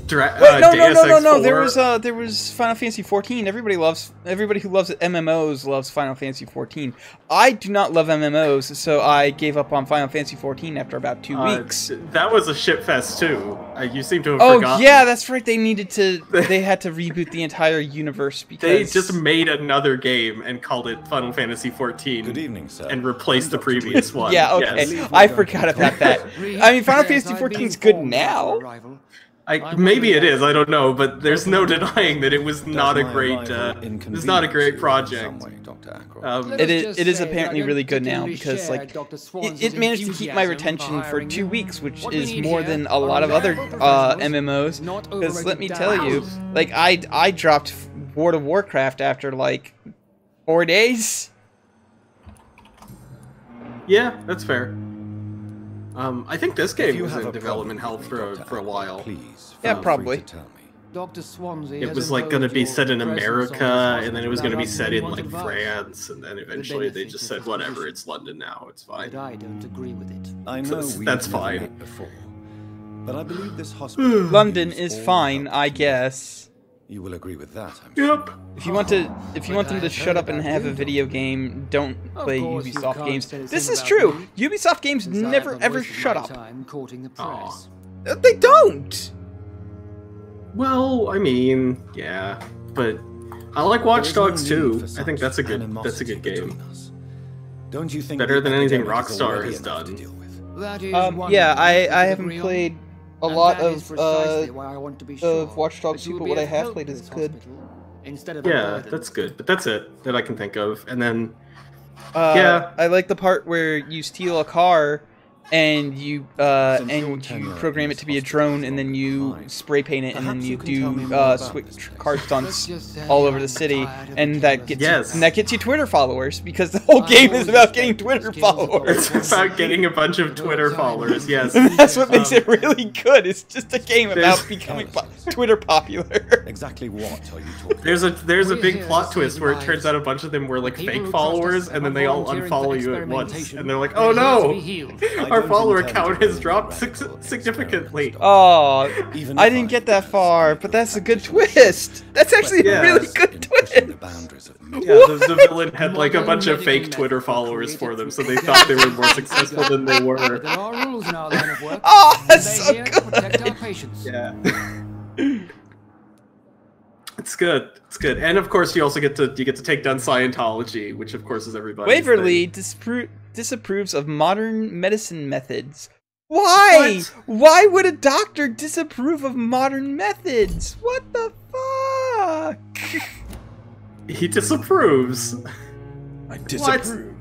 There was Final Fantasy 14. Everybody who loves MMOs loves Final Fantasy 14. I do not love MMOs, so I gave up on Final Fantasy 14 after about 2 weeks. That was a shitfest too. You seem to have forgotten. Oh yeah, that's right. They had to reboot the entire universe because they just made another game and called it Final Fantasy 14. Good evening, sir. And replaced the previous one. Yeah, okay. Yes. I forgot about that. I mean, Final Fantasy 14 is good now. Maybe it is, I don't know, but there's no denying that it was not a great project. It is apparently really good now because like it managed to keep my retention for 2 weeks, which is more than a lot of other MMOs. Because let me tell you, like I dropped World of Warcraft after like 4 days. Yeah, that's fair. I think this game was in development hell for a while. Yeah, probably. Dr. Swansea it was like going to be set in America, and then it was going to be set in like France, and then eventually they just said, "Whatever, it's London now. It's fine." But I don't agree with it. I know that's fine. Before, but I believe this hospital London is fine, I guess. You will agree with that, I'm Yep. If you want them to shut up and have a video game, don't play Ubisoft games. This is true. Ubisoft games never ever shut up. They don't. Well, I mean, yeah, but I like Watch Dogs too. I think that's a good game. Don't you think better than anything Rockstar has done? Yeah, I haven't played a lot of Watch Dogs 2, but what I have played is good. Yeah, that's good, but that's it that I can think of. And then, yeah, I like the part where you steal a car and you program it to be a drone, and then you spray paint it, and then you do car stunts all over the city, and that gets you Twitter followers, because the whole game is about getting Twitter followers. It's about getting a bunch of Twitter followers. Yes, and that's what makes it really good. It's just a game about becoming Twitter popular. Exactly what are you talking? There's a big plot twist where it turns out a bunch of them were like fake followers, and then they all unfollow you at once, and they're like, "Oh no, our follower count has dropped significantly." Oh, I didn't get that far, but that's a good twist. That's actually a really good twist. Yeah, the villain had like a bunch of fake Twitter followers for them, so they thought they were more successful than they were. Oh, that's so good. Yeah. It's good. It's good. And of course you also get to take down Scientology, which of course is everybody. Waverly disapproves of modern medicine methods. Why? What? Why would a doctor disapprove of modern methods? What the fuck? He disapproves. I disapprove.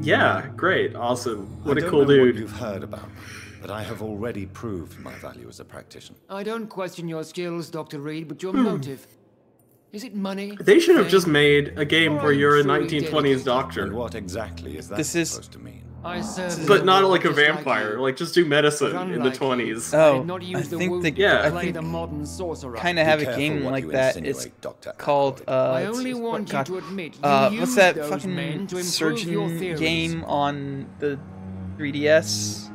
Yeah, great, awesome. What a cool I don't know dude. What you've heard about me, but I have already proved my value as a practitioner. I don't question your skills, Dr. Reed, but your motive. Is it money? They should have just made a game where you're a 1920s doctor. And what exactly is that supposed to mean? But not like a vampire. Like just do medicine in the 20s. Oh, I think they kind of have a game like that. It's called what's that fucking surgeon game on the 3DS?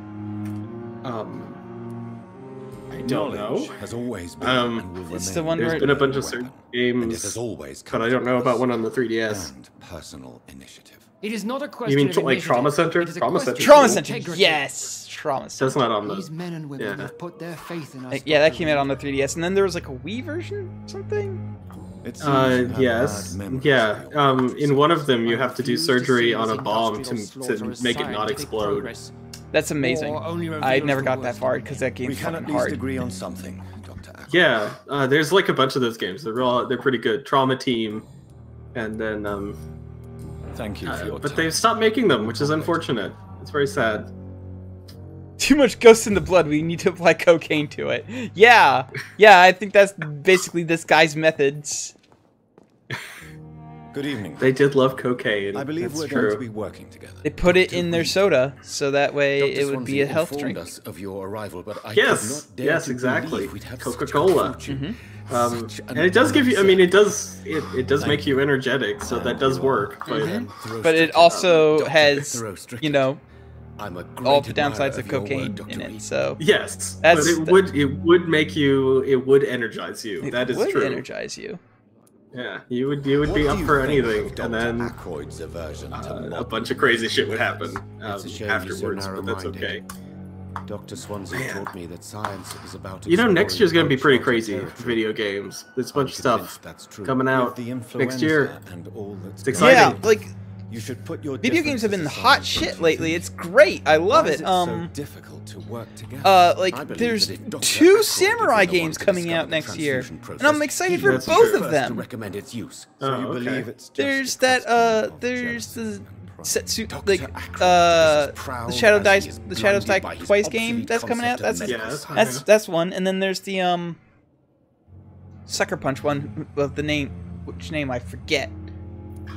I don't know. Has always been it's the one there's been a bunch of certain games, but I don't know about one on the 3DS. And personal initiative. It is not a question. You mean like Trauma Center? Trauma Center. Trauma Center. Yes, Trauma Center. That's not on the. These men and women have put their faith in us. Yeah, that came out on the 3DS, and then there was like a Wii version, something. Yes. Yeah. In one of them, you have to do surgery on a bomb to make it not explode. That's amazing. I never got that far because that game's fucking hard. We can at least agree on something, Dr. Ackroyd. Yeah. There's like a bunch of those games. They're pretty good. Trauma Team, and then Thank you for your but they've stopped making them, which is unfortunate. It's very sad. Too much Ghost in the Blood. We need to apply cocaine to it. Yeah, I think that's basically this guy's methods. Good evening. They did love cocaine. I believe we're going to be working together. They put it in their soda, so that way it would be a health drink. Us of your arrival, but I yes, could not dare to exactly. We'd have Coca-Cola. And it does give you. I mean, it does make you energetic, so that does work. But it also has, you know, all the downsides of cocaine in it. So yes, but it would make you. It would energize you. That is true. It would energize you. Yeah, you would be up for anything, and then a bunch of crazy shit would happen afterwards, but that's okay. Dr. Swansea taught me that science is about. You know, next year's gonna be pretty crazy for video games. There's a bunch of stuff coming out next year. It's exciting. Yeah, like you should put your video games have been hot shit lately. It's great. I love it. So difficult to work together. Like there's 2 samurai games coming out next year, and I'm excited for both of them. Recommend its use. So you believe it's there's that. There's the Setsu, like the Shadows Die Twice game that's coming out. That's one, and then there's the Sucker Punch one. Well, which name I forget,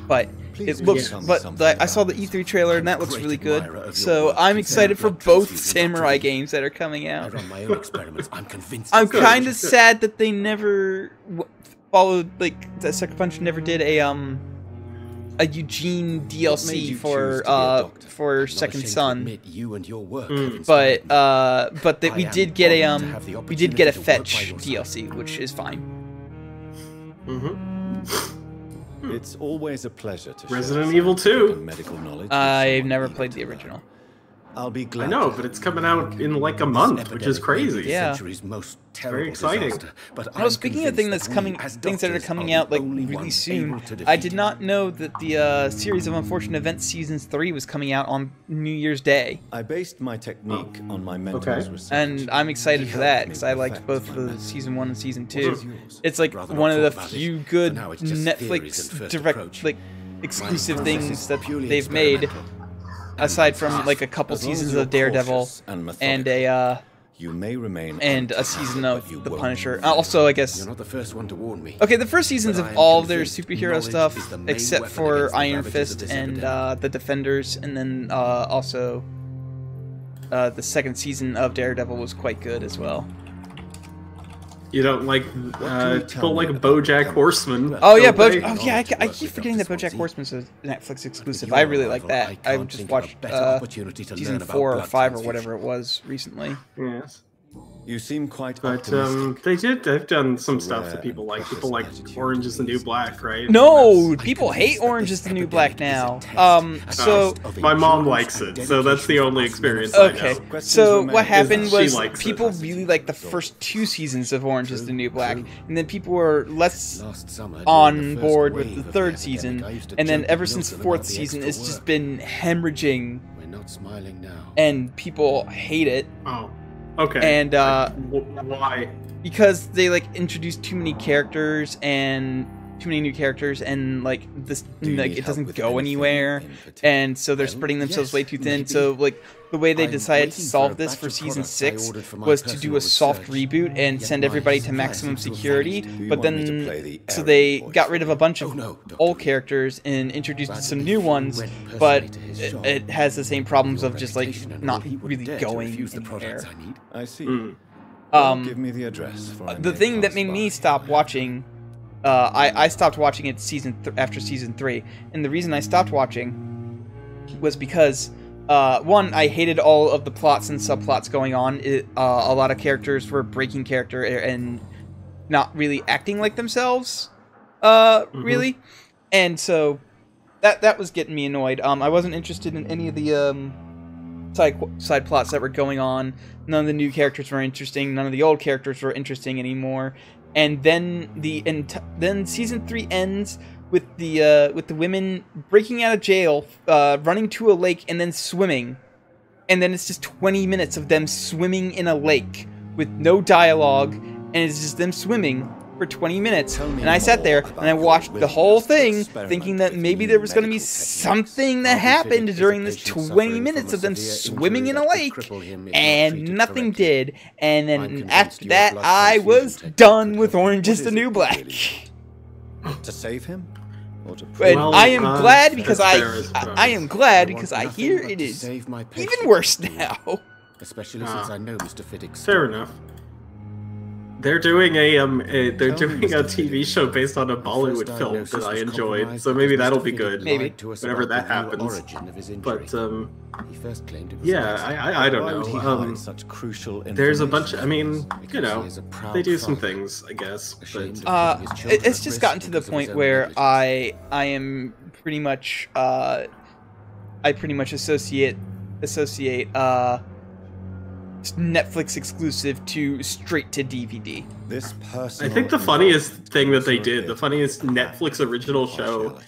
but it looks. But I saw the E3 trailer and that looks really good. So I'm excited for both samurai games that are coming out. I'm kind of sad that they never followed, like, that Sucker Punch never did a a Eugene DLC for Second Son. But that we did get a fetch DLC, which is fine. It's always a pleasure to Resident Evil 2. Medical knowledge. I've never played the original. I'll be glad. I know, but it's coming out in like a month, which is crazy. Yeah. Very exciting. Well, speaking of things that are coming out like really soon, I did not know that the Series of Unfortunate Events Seasons 3 was coming out on New Year's Day. I based my technique on my mentor's research. And I'm excited for that because I liked both the Season 1 and Season 2. It's like one of the few good Netflix direct exclusive things that they've made. Aside from like a couple seasons of Daredevil and a season of The Punisher. Also, I guess. You're not the first one to warn me. Okay, the first seasons of all their superhero stuff, except for Iron Fist and the Defenders, and then also the second season of Daredevil was quite good as well. You don't like people like BoJack Horseman? Oh yeah, I keep forgetting that BoJack Horseman's a Netflix exclusive. I really like that. I just watched season 4 or 5 or whatever it was recently. Yes. You seem quite optimistic. They've done some stuff that people like. People like Orange is the New Black, right? No, people hate Orange is the New Black now. So my mom likes it, so that's the only experience okay. I know. So what happened was people really liked the first 2 seasons of Orange is the New Black, and then people were less on board with the 3rd season, and then ever since the 4th season, it's just been hemorrhaging. We're not smiling now. And people hate it. Oh. Okay. And why? Because they like introduced too many characters and too many new characters, and like this, like it doesn't go anywhere, and so they're spreading themselves way too thin. So like the way they decided to solve this for season 6 was to do a soft reboot and send everybody to maximum security. But then, so they got rid of a bunch of old characters and introduced some new ones, but it has the same problems of just like not really going anywhere. I see. Give me the address. The thing that made me stop watching, I stopped watching it after season 3, and the reason I stopped watching was because one, I hated all of the plots and subplots going on. A lot of characters were breaking character and not really acting like themselves, really, and so that was getting me annoyed. I wasn't interested in any of the side plots that were going on. None of the new characters were interesting. None of the old characters were interesting anymore. And then then season 3 ends with the women breaking out of jail, running to a lake, and then swimming. And then it's just 20 minutes of them swimming in a lake with no dialogue, and it's just them swimming for 20 minutes. And I sat there and I watched the whole thing thinking that maybe there was going to be something that happened during this 20 minutes of them swimming in a lake, and nothing did. And then after that, I was done with Orange is the New Black. To save him? And I am glad because I am glad because I hear it is even worse now. Especially since I know Mr. Fiddick's fair enough. They're doing a TV show based on a Bollywood film that I enjoyed, so maybe that'll be good. Maybe whenever that happens. But yeah, I don't know. There's a bunch. I mean, you know, they do some things, I guess. But it's just gotten to the point where I am pretty much I pretty much associate Netflix exclusive to straight to DVD. I think the funniest thing that they did, the funniest Netflix original show,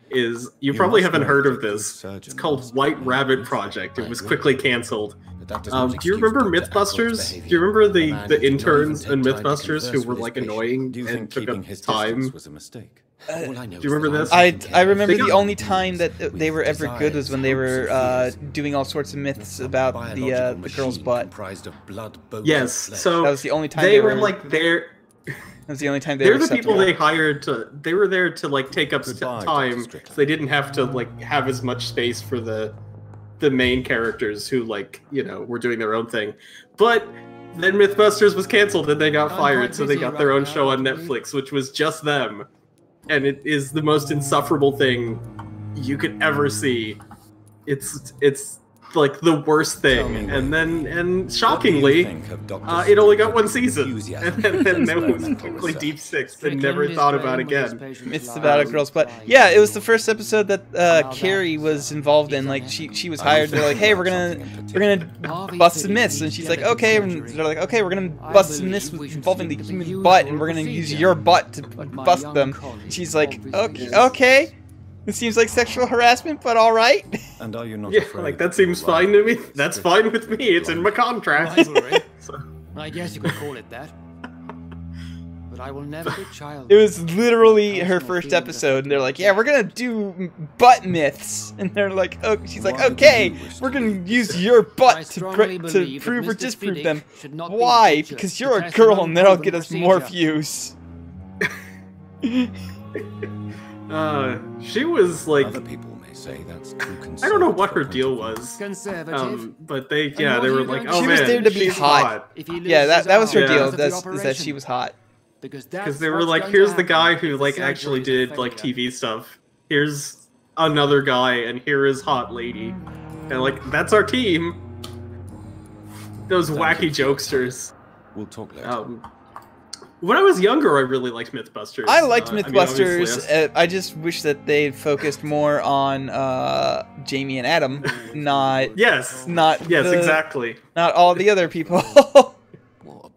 is you probably haven't heard of this. It's called White Rabbit Project. It was quickly canceled. Do you remember Mythbusters? Do you remember the interns in Mythbusters who were like annoying and took up time? Do you remember this? I remember the only time that they were ever good was when they were doing all sorts of myths about the girl's butt. Yes, so that was the only time they were like there. That was the only time they're the people they hired to. They were there to like take up time, so they didn't have to like have as much space for the main characters who like were doing their own thing. But then Mythbusters was canceled and they got fired, so they got their own show on Netflix, which was just them. And it is the most insufferable thing you could ever see. It's like the worst thing, and shockingly, it only got one season, and then that was quickly Deep Six and never thought about again. It's about a girl's butt. Yeah, it was the first episode that Carrie was involved in. Like she was hired. They're like, hey, we're gonna bust some myths, and she's like, okay. And they're like, okay, we're gonna bust some myths involving the human butt, and we're gonna use your butt to bust them. And she's like, okay. It seems like sexual harassment, but all right. And are you not afraid? Like that seems fine to me. That's fine with me. It's in my contract. So. I guess you could call it that. But I will never be child. It was literally her first episode, and they're like, "Yeah, we're gonna do butt myths," and they're like, "Oh," she's like, "Okay, we're gonna use your butt to prove or disprove them." Why? Because you're a girl, and that'll get us more views. She was like. Other people may say that's too I don't know what her deal was. But they were like, oh, she was there to be hot. Yeah, that was her deal. Is that she was hot. Because they were like, here's the guy who like actually did like TV stuff. Here's another guy, and here is hot lady, and like that's our team. Those wacky jokesters. We'll talk later. When I was younger, I really liked Mythbusters. I liked Mythbusters. I just wish that they focused more on Jamie and Adam, not exactly, not all the other people.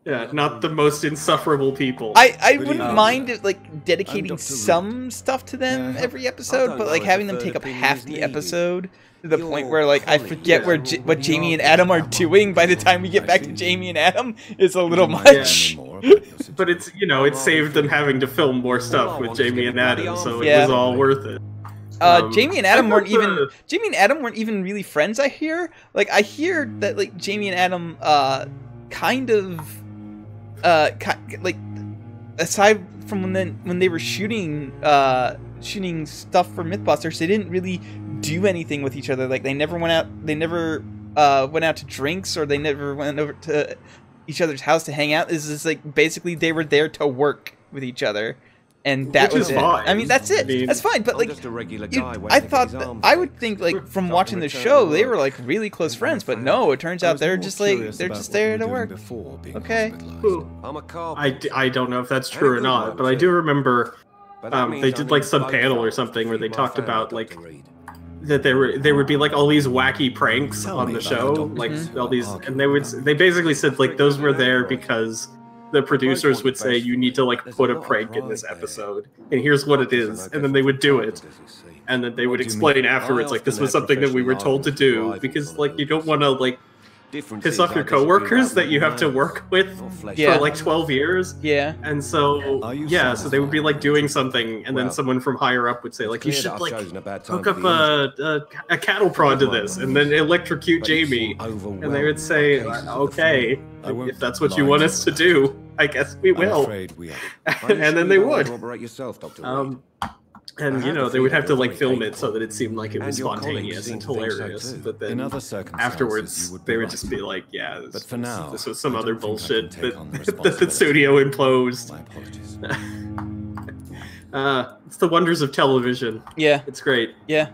Yeah, not the most insufferable people. I wouldn't mind it, like dedicating some stuff to them every episode, but like having them take up half the episode to the point where like I forget what Jamie and Adam are doing by the time we get back to Jamie and Adam is a little much. But it's it saved them having to film more stuff with Jamie and Adam, so it was all worth it. Jamie and Adam weren't even really friends. I hear that like Jamie and Adam kind of like aside from when they were shooting stuff for Mythbusters, they didn't really do anything with each other. Like they never went out to drinks, or they never went over to each other's house to hang out. This is like basically they were there to work with each other, and that was it. Fine. I mean, that's it. That's fine. But like, I thought I would think like from watching the show they were like really close friends, but no, it turns out they're just there to work. Okay. I don't know if that's true or not, but I do remember they did like some panel or something where they talked about like that there would be like all these wacky pranks on the show, like all these, and they basically said like those were there because the producers would say you need to like put a prank in this episode, and here's what it is, and then they would do it, and then they would explain afterwards like this was something that we were told to do because like you don't want to like piss off your coworkers that you have to work with for like 12 years. Yeah. And so, so they would be like doing something, and then someone from higher up would say like, you should like hook up a cattle prod to this, and then electrocute Jamie. And they would say, okay, if that's what you want us to do, I guess we will. And then they would. And they would have to like film it so that it seemed like it was spontaneous and hilarious. But then afterwards, they would just be like, "Yeah, this was some other bullshit that the studio imposed." It's the wonders of television. Yeah, it's great. Yeah.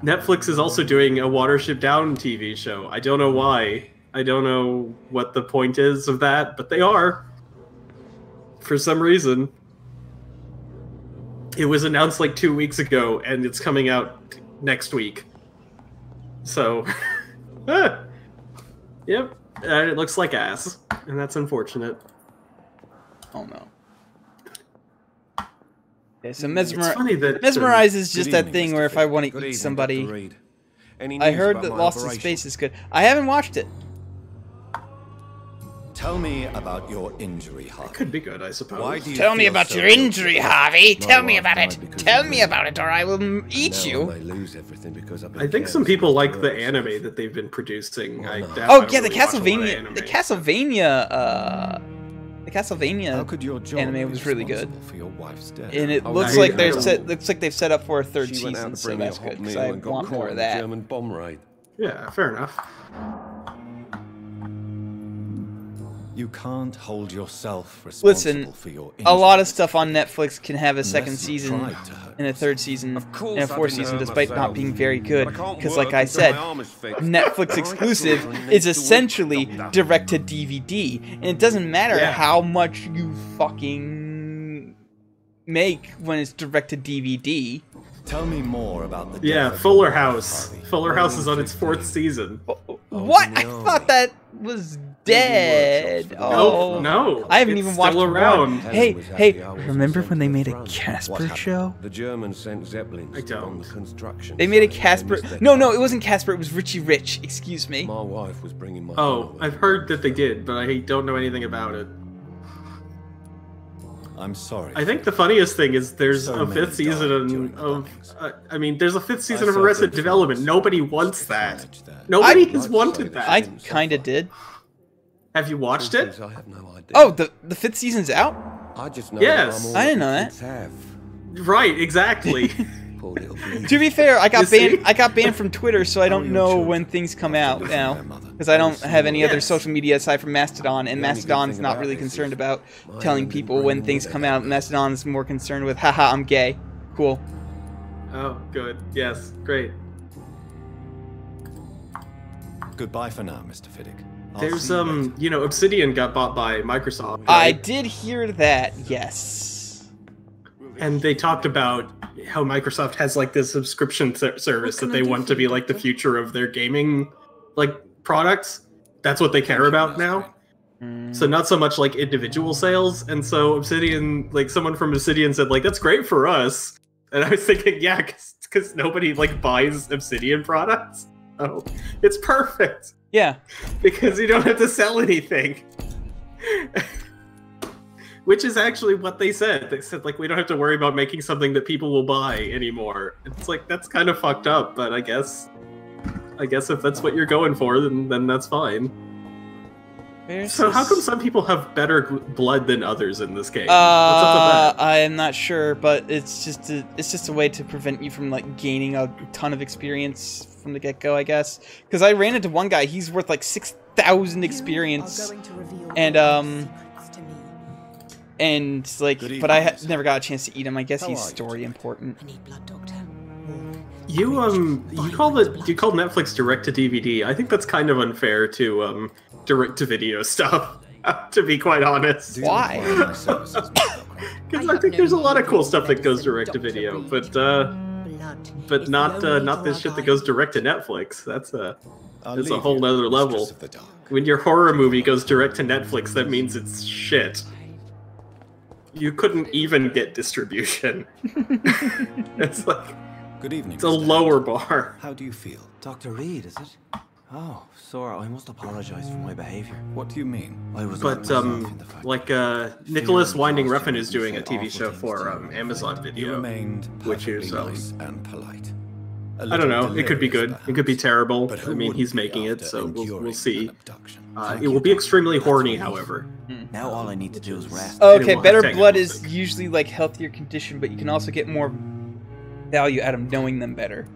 Netflix is also doing a Watership Down TV show. I don't know why. I don't know what the point is of that, but they are. For some reason. It was announced like 2 weeks ago, and it's coming out next week. So, yep, it looks like ass, and that's unfortunate. Oh no. Yeah, so Mesmerize is just that thing where if I want to eat somebody, I heard that Lost in Space is good. I haven't watched it. Tell me about your injury, Harvey. It could be good, I suppose. Why do you Tell me about your injury, Harvey. Tell me about it. Tell me about it, or I will eat you. I think some people like the anime that they've been producing. Oh yeah, the Castlevania anime was really good. And it looks like they've set up for a third season, so that's good because I want more of that. Yeah, fair enough. You can't hold yourself responsible Listen, for your a lot of injuries. stuff on Netflix can have a second Unless you season tried to hurt and a third season course and a I fourth didn't season hurt despite not myself. being very good. But I can't Because work like I until said, my arm is fixed. Netflix exclusive is essentially direct to DVD. And it doesn't matter how much you fucking make when it's direct to DVD. Tell me more about the Yeah, Fuller House. Fuller House is on its 4th season. What? I thought that was dead. Oh no. I haven't It's even watched still around. one. Hey, remember when they made a Casper show? The Germans sent Zeppelins I don't. on the construction. They made a site. Casper. They missed their No, it time. wasn't Casper. It was Richie Rich. Excuse me. My wife was bringing my Oh, I've heard that they did, but I don't know anything about it. I'm sorry. I think the funniest thing is there's So a many 5th season died of. I mean, there's a 5th season I of saw Arrested good Development. films. Nobody wants that. Nobody has wanted that. I kind of did. Have you watched it? I have no idea. Oh, the 5th season's out? I just know Yes. that I'm all I didn't know kids that. have. Right, exactly. Poor little baby. To be fair, I You got see? banned. I got banned from Twitter, so I don't know when things come out now, because I don't have any other Yes. social media aside from Mastodon, and Mastodon's not really concerned about telling people when things come out. Mastodon's more concerned with, haha, I'm gay. Cool. Oh, good. Yes, great. Goodbye for now, Mr. Fiddick. I'll There's see you later. you know, Obsidian got bought by Microsoft. I right? did hear that. Yes. And they talked about how Microsoft has like this subscription service that they want to be like the future of their gaming like products. That's what they care about now. So not so much like individual sales. And so Obsidian, like someone from Obsidian said like, that's great for us. And I was thinking, yeah, because nobody like buys Obsidian products. Oh, it's perfect. Yeah. Because you don't have to sell anything. Which is actually what they said. They said, like, we don't have to worry about making something that people will buy anymore. It's like, that's kind of fucked up, but I guess if that's what you're going for, then that's fine. So how come some people have better blood than others in this game? What's up with that? I am not sure, but it's just a way to prevent you from like gaining a ton of experience from the get-go, I guess. Because I ran into one guy, he's worth like 6,000 experience, and like, but I never got a chance to eat him. I guess he's story important. You called Netflix direct to DVD. I think that's kind of unfair to direct to video stuff. To be quite honest. Why? Because I think there's a lot of cool stuff that goes direct to video, but not this shit that goes direct to Netflix. That's a whole other level. When your horror movie goes direct to Netflix, that means it's shit. You couldn't even get distribution. It's like, good evening. It's a lower bar. How do you feel? Dr. Reed, is it? Oh, sorry, I must apologize for my behavior. What do you mean? I was Nicholas Winding Refn is doing a TV show for Amazon Video, which is nice and polite. I don't know. It could be good. It could be terrible. I mean, he's making it, so we'll see. It will be extremely horny, however. Now all I need to do is rest. Okay, better blood is usually like healthier condition, but you can also get more value out of knowing them better.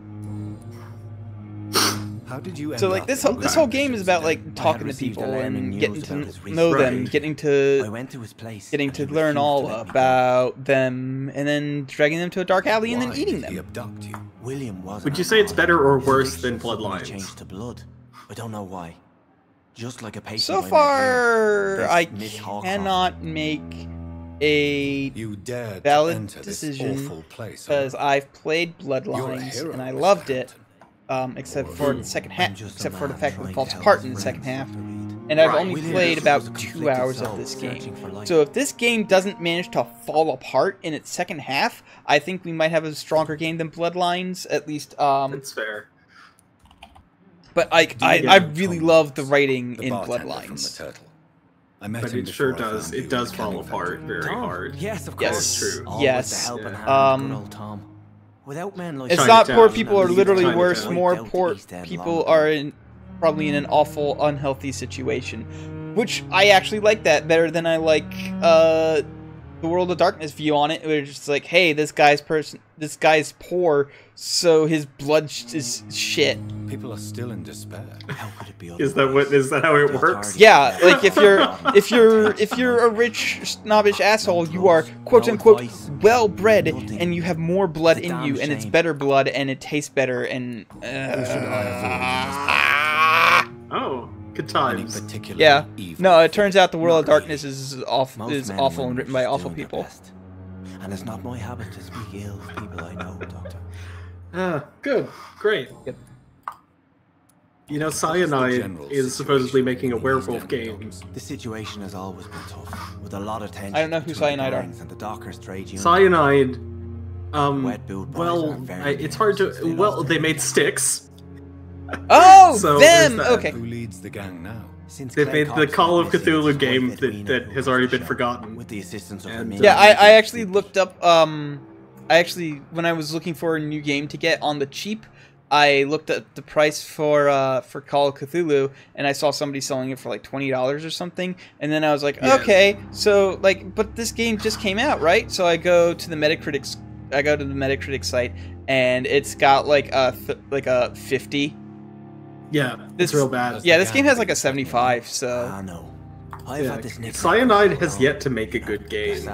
How did you So like this whole game is about like talking to people and getting to know them, getting to learn all about them, and then dragging them to a dark alley and then eating them. William was. Would you say it's better or worse than Bloodlines? Changed to blood. I don't know why. Just like a patient. So far, I cannot make a valid decision because I've played Bloodlines and I loved it. Except for the second half, except for the fact that it falls apart in the second half. And I've only played about 2 hours of this game. So if this game doesn't manage to fall apart in its second half, I think we might have a stronger game than Bloodlines, at least. That's fair. But I really love the writing in Bloodlines. But it sure does. It does fall apart very hard. Yes, of course. Yes, True. Yes. Without men like it's not poor people are literally worse. More poor people are probably in an awful, unhealthy situation. Which I actually like that better than I like the World of Darkness view on it. It was just like, hey, this guy's poor, so his blood is shit. People are still in despair. How could it be? Is that how it works? Yeah, like if you're a rich snobbish asshole, you are quote unquote well bred, and you have more blood in you, and it's better blood, and it tastes better, and oh, good times. Yeah. No, it turns out the World of Darkness is awful and written by awful people. And it's not my habit to speak ill of people I know, Doctor. Good, great. Yep. You know, Cyanide is supposedly making a werewolf game. The situation has always been tough, with a lot of tension. I don't know who Cyanide are. And the Dockers trade union. Cyanide, well, it's hard to. Well, they made Styx. Oh, so them. Okay. Who leads the gang now? They made the Call of Cthulhu game that has already been forgotten. With the assistance of yeah, I actually looked up. When I was looking for a new game to get on the cheap, I looked at the price for Call of Cthulhu, and I saw somebody selling it for like $20 or something. And then I was like, okay, so like, but this game just came out, right? So I go to the Metacritic site, and it's got like a 50. Yeah, it's real bad. Yeah, this game has like a 75. So. No. Cyanide has yet to make a good game.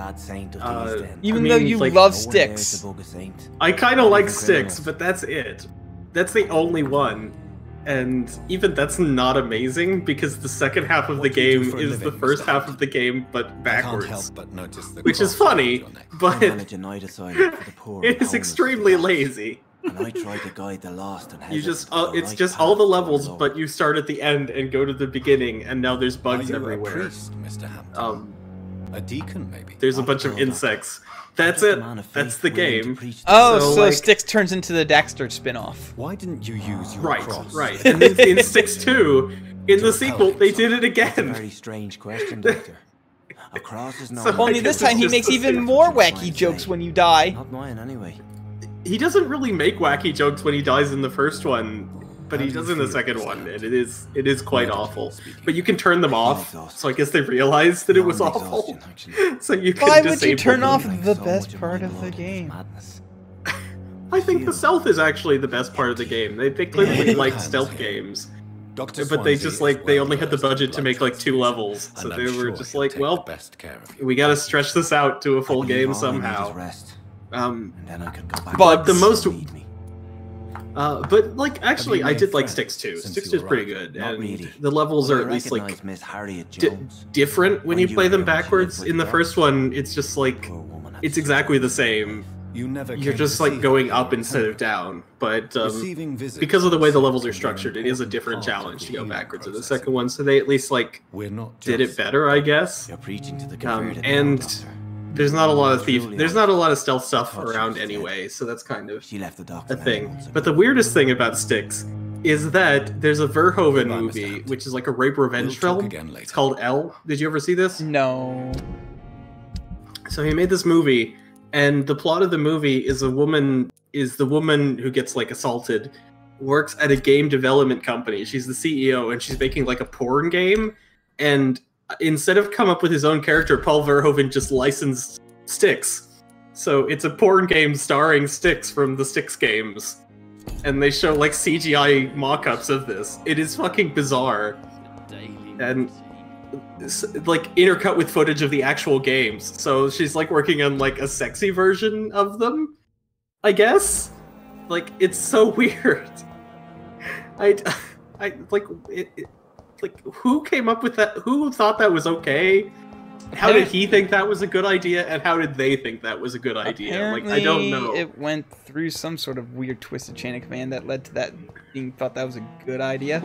Even though you love Styx. I kind of like Styx, but that's it. That's the only one. And even that's not amazing, because the second half of the game is the first half of the game, but backwards. I can't help but notice the which is funny, but it is extremely lazy. And I tried to guide the lost and you just it's just all the levels, but you start at the end and go to the beginning, and now there's bugs everywhere. A priest, Mr. Hampton? A deacon, maybe? There's a bunch of insects. That's it. That's the game. Oh, so like, Styx turns into the Daxter spin-off. Why didn't you use your cross? Right. And in Styx 2, in the sequel, they did it again. That's a very strange question, Doctor. A cross is not. Only this time he makes even more wacky jokes when you die. Not mine, anyway. He doesn't really make wacky jokes when he dies in the first one, but he does in the second one, and it is quite awful. But you can turn them off, so I guess they realized that it was awful. So you can Why would you turn off the best part of the game? I think the stealth is actually the best part of the game. They clearly like stealth games. But they just they only had the budget to make like 2 levels, so they were just like, well, we gotta stretch this out to a full game somehow. But the most, but like actually, I did like Styx 2. Styx 2 is pretty good, and the levels are at least like different when you play them backwards. In the first one, it's just like it's exactly the same. You're just like going up instead of down, but because of the way the levels are structured, it is a different challenge to go backwards in the second one. So they at least like did it better, I guess. And there's not a lot of stealth stuff around anyway, so that's kind of a thing. But the weirdest thing about Styx is that there's a Verhoeven movie, which is like a rape revenge film. It's called Elle. Did you ever see this? No. So he made this movie, and the plot of the movie is the woman who gets like assaulted, works at a game development company. She's the CEO, and she's making like a porn game, and instead of come up with his own character, Paul Verhoeven just licensed Styx. So it's a porn game starring Styx from the Styx games. And they show like CGI mock-ups of this. It is fucking bizarre. And like intercut with footage of the actual games. So she's like working on like a sexy version of them, I guess. Like, it's so weird. Like, who came up with that? Who thought that was okay? How did he think that was a good idea, and how did they think that was a good idea? Apparently, like, I don't know. It went through some sort of weird twisted chain of command that led to that being thought that was a good idea.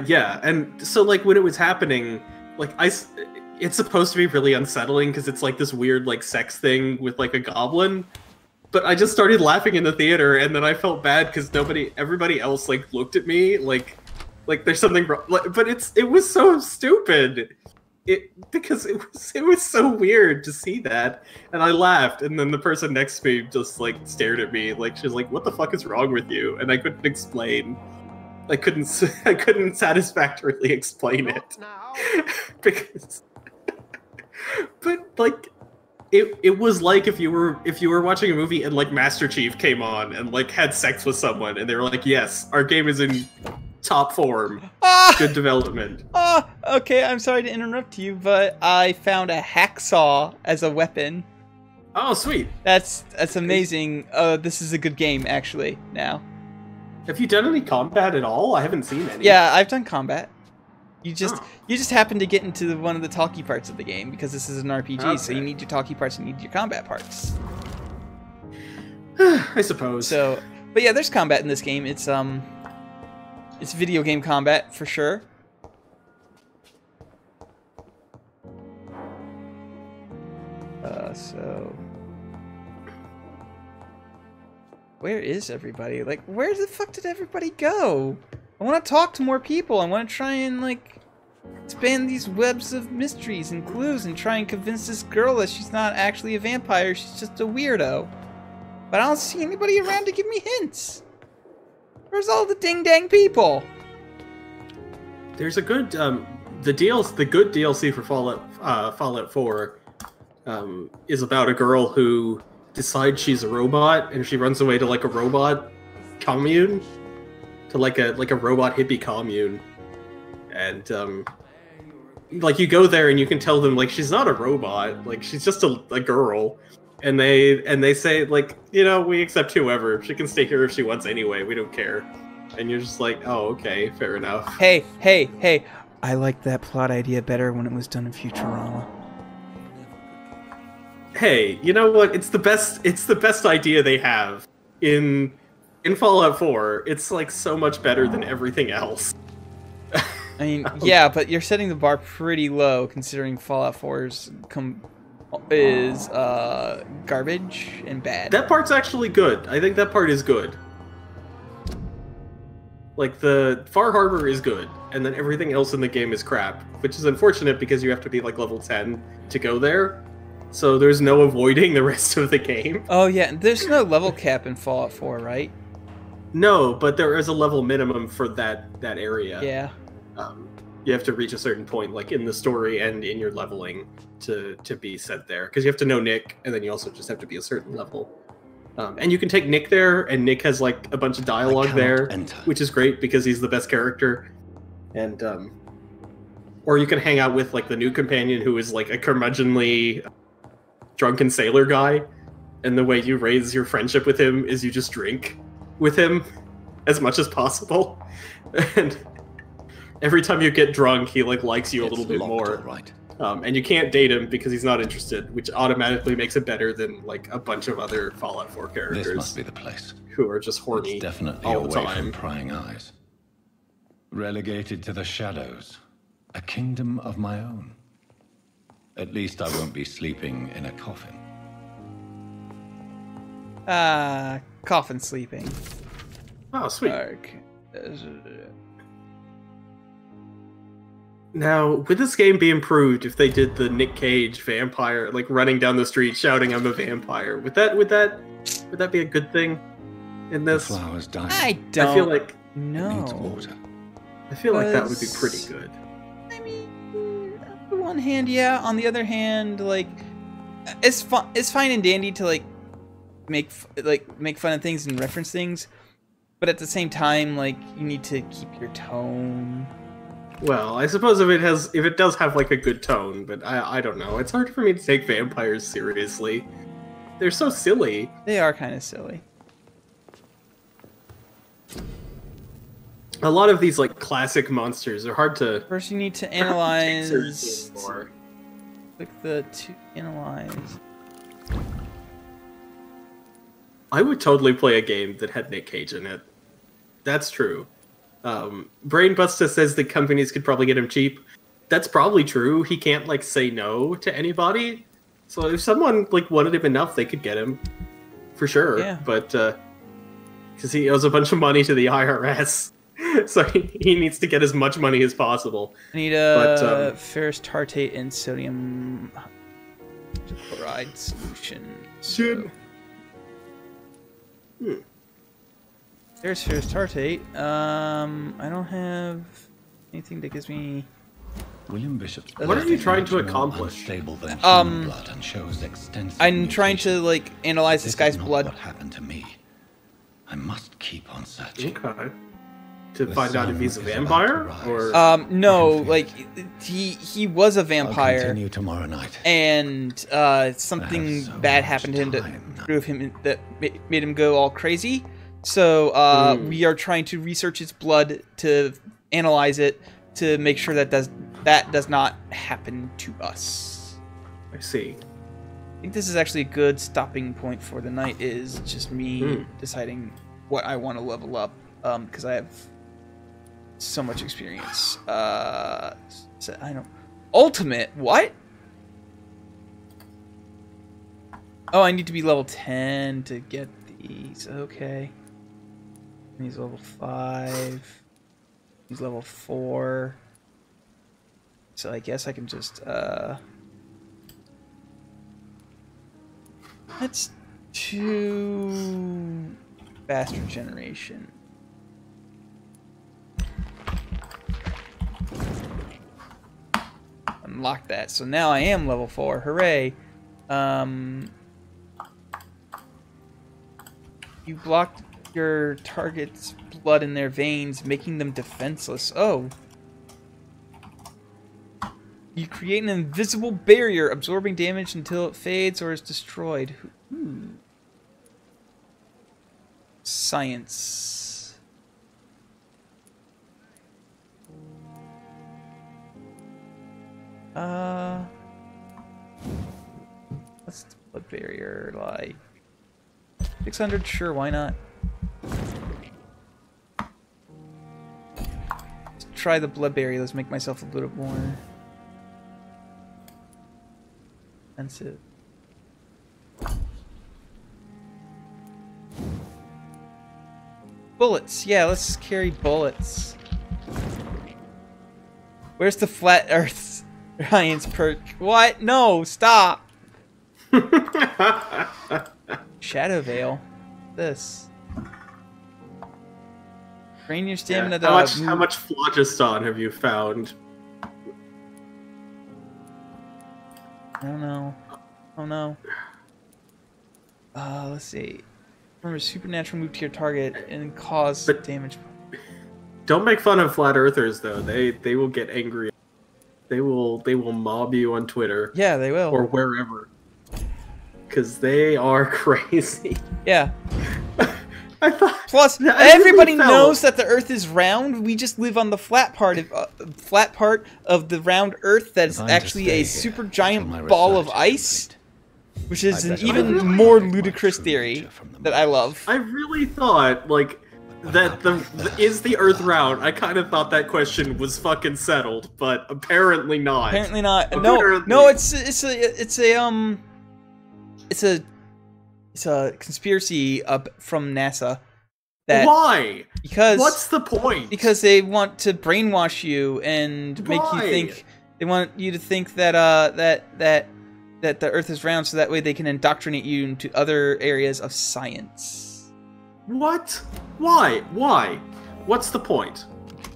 Yeah, and so like when it was happening, like it's supposed to be really unsettling because it's like this weird like sex thing with like a goblin. But I just started laughing in the theater, and then I felt bad because everybody else like looked at me like there's something wrong. But it was so stupid. Because it was so weird to see that, and I laughed, and then the person next to me just like stared at me like she's like, "What the fuck is wrong with you?" And I couldn't explain. I couldn't satisfactorily explain it because. But like, it was like if you were watching a movie and like Master Chief came on and like had sex with someone and they were like, yes, our game is in top form, good development. Okay, I'm sorry to interrupt you, but I found a hacksaw as a weapon. Oh, sweet. That's amazing. This is a good game, actually, now. Have you done any combat at all? I haven't seen any. Yeah, I've done combat. You just happen to get into one of the talky parts of the game because this is an RPG, so you need your talky parts and you need your combat parts. I suppose. So, but yeah, there's combat in this game. It's video game combat for sure. So where is everybody? Like, where the fuck did everybody go? I want to talk to more people. I want to try and, like, expand these webs of mysteries and clues and try and convince this girl that she's not actually a vampire. She's just a weirdo. But I don't see anybody around to give me hints. Where's all the ding-dang people? There's a good, the good DLC for Fallout 4 is about a girl who decides she's a robot and she runs away to like a robot commune, to like a robot hippie commune, and like you go there and you can tell them like she's not a robot, like she's just a girl, and they say like, you know, we accept whoever, she can stay here if she wants anyway, we don't care. And you're just like, oh, okay, fair enough. Hey, I liked that plot idea better when it was done in Futurama. Hey, you know what? It's the best idea they have in Fallout 4. It's like so much better than everything else. I mean, yeah, but you're setting the bar pretty low considering Fallout 4 is garbage and bad. That part's actually good. I think that part is good. Like, the Far Harbor is good, and then everything else in the game is crap, which is unfortunate because you have to be like level 10 to go there. So there's no avoiding the rest of the game. Oh yeah, there's no level cap in Fallout 4, right? No, but there is a level minimum for that area. Yeah. You have to reach a certain point, like in the story and in your leveling, to be set there. Because you have to know Nick, and then you also just have to be a certain level. And you can take Nick there, and Nick has like a bunch of dialogue there, which is great because he's the best character. And or you can hang out with like the new companion who is like a curmudgeonly drunken sailor guy, and the way you raise your friendship with him is you just drink with him as much as possible. And every time you get drunk, he like likes you a little bit more. Right. And you can't date him because he's not interested, which automatically makes it better than like a bunch of other Fallout 4 characters. This must be the place. Who are just horny it's definitely all the away time. From prying eyes. Relegated to the shadows. A kingdom of my own. At least I won't be sleeping in a coffin. Coffin sleeping. Oh, sweet. Dark. Now, would this game be improved if they did the Nick Cage vampire, like running down the street shouting "I'm a vampire"? Would that be a good thing in this? The flowers die. I don't. I feel like needs water. I feel like that would be pretty good. I mean, on the one hand, yeah. On the other hand, like, it's fine and dandy to like make fun of things and reference things, but at the same time, like, you need to keep your tone. Well, I suppose if it does have like a good tone, but I don't know. It's hard for me to take vampires seriously. They're so silly. They are kind of silly. A lot of these like classic monsters are hard to. First, you need to analyze. Click the to analyze. I would totally play a game that had Nick Cage in it. That's true. Brainbuster says the companies could probably get him cheap. That's probably true. He can't like say no to anybody. So if someone like wanted him enough, they could get him for sure. Yeah. But because he owes a bunch of money to the IRS, so he needs to get as much money as possible. I need ferrous tartate and sodium chloride solution. Shit. There's ferrous tartate. I don't have anything that gives me William Bishop's What are you trying to much more accomplish? unstable than human blood and shows extensive I'm trying to like analyze this guy's is not blood. What happened to me? I must keep on searching. Okay. To The find out if sun he's a is about vampire, to or No, like he was a I'll vampire, continue tomorrow night. and something bad happened to him that drove him that made him go all crazy. So we are trying to research his blood to analyze it to make sure that does not happen to us. I see. I think this is actually a good stopping point for the night. Is just me deciding what I want to level up, because I have so much experience. So I don't. Ultimate? What? Oh, I need to be level 10 to get these. Okay. He's level 5. He's level 4. So I guess I can just let's do faster generation. Unlock that. So now I am level 4. Hooray. You blocked your target's blood in their veins, making them defenseless. Oh. You create an invisible barrier, absorbing damage until it fades or is destroyed. Ooh. Science. What's the blood barrier like? 600? Sure, why not? Let's try the blood barrier. Let's make myself a little more expensive. Bullets. Yeah, let's carry bullets. Where's the flat Earth Ryan's perk? What? No, stop. Shadow Veil. This. Drain your stamina. Yeah. How much phlogiston have you found? I don't know. Oh no. Let's see. Remember, supernatural move to your target and cause damage. Don't make fun of flat earthers though. They will get angry. They will mob you on Twitter. Yeah, they will. Or wherever. Because they are crazy. Yeah. Plus, I everybody really knows that the Earth is round. We just live on the flat part of the round Earth that is actually a super giant ball of ice, which is an even more ludicrous theory that I love. I really thought like that is the Earth round? I kind of thought that question was fucking settled, but apparently not. Apparently not. Apparently. No, it's a conspiracy up from NASA. That Why? Because what's the point? Because they want to brainwash you and make you think. They want you to think that that the Earth is round, so that way they can indoctrinate you into other areas of science. What? Why? Why? What's the point?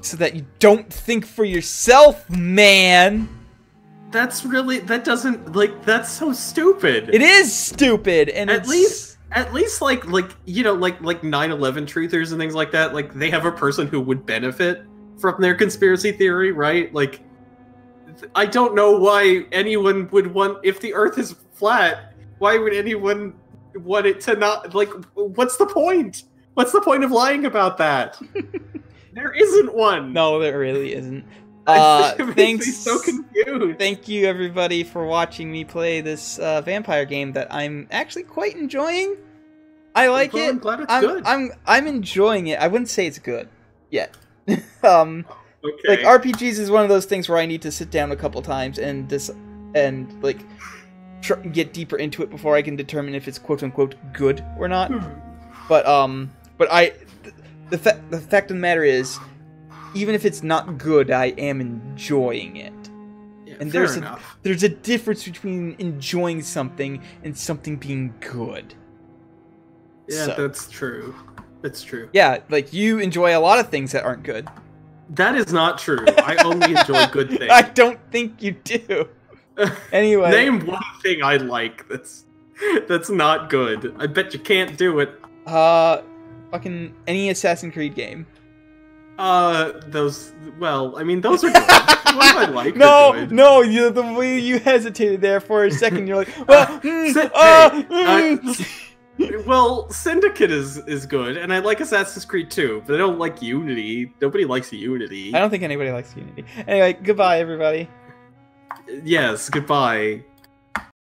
So that you don't think for yourself, man. That's really that's so stupid. It is stupid, and at least like you know like 9/11 truthers and things like that, like they have a person who would benefit from their conspiracy theory, right? Like I don't know why anyone would want, if the Earth is flat, why would anyone want it to not, like, what's the point? What's the point of lying about that? There isn't one. No, there really isn't. It makes me Thanks. so confused. Thank you, everybody, for watching me play this vampire game that I'm actually quite enjoying. I like it. I'm glad it's good. I'm enjoying it. I wouldn't say it's good yet. Okay. Like RPGs is one of those things where I need to sit down a couple times and like get deeper into it before I can determine if it's quote unquote good or not. But the fact of the matter is, even if it's not good, I am enjoying it. Yeah, and fair there's a difference between enjoying something and something being good. Yeah, So, that's true. That's true. yeah, like you enjoy a lot of things that aren't good. That is not true. I only enjoy good things. I don't think you do. Anyway. Name one thing I like that's not good. I bet you can't do it. Fucking any Assassin's Creed game. Those are good. What do I like? No, the way you hesitated there for a second, you're like, well, well, Syndicate is good, and I like Assassin's Creed 2, but I don't like Unity. Nobody likes Unity. I don't think anybody likes Unity. Anyway, goodbye, everybody. Yes, goodbye.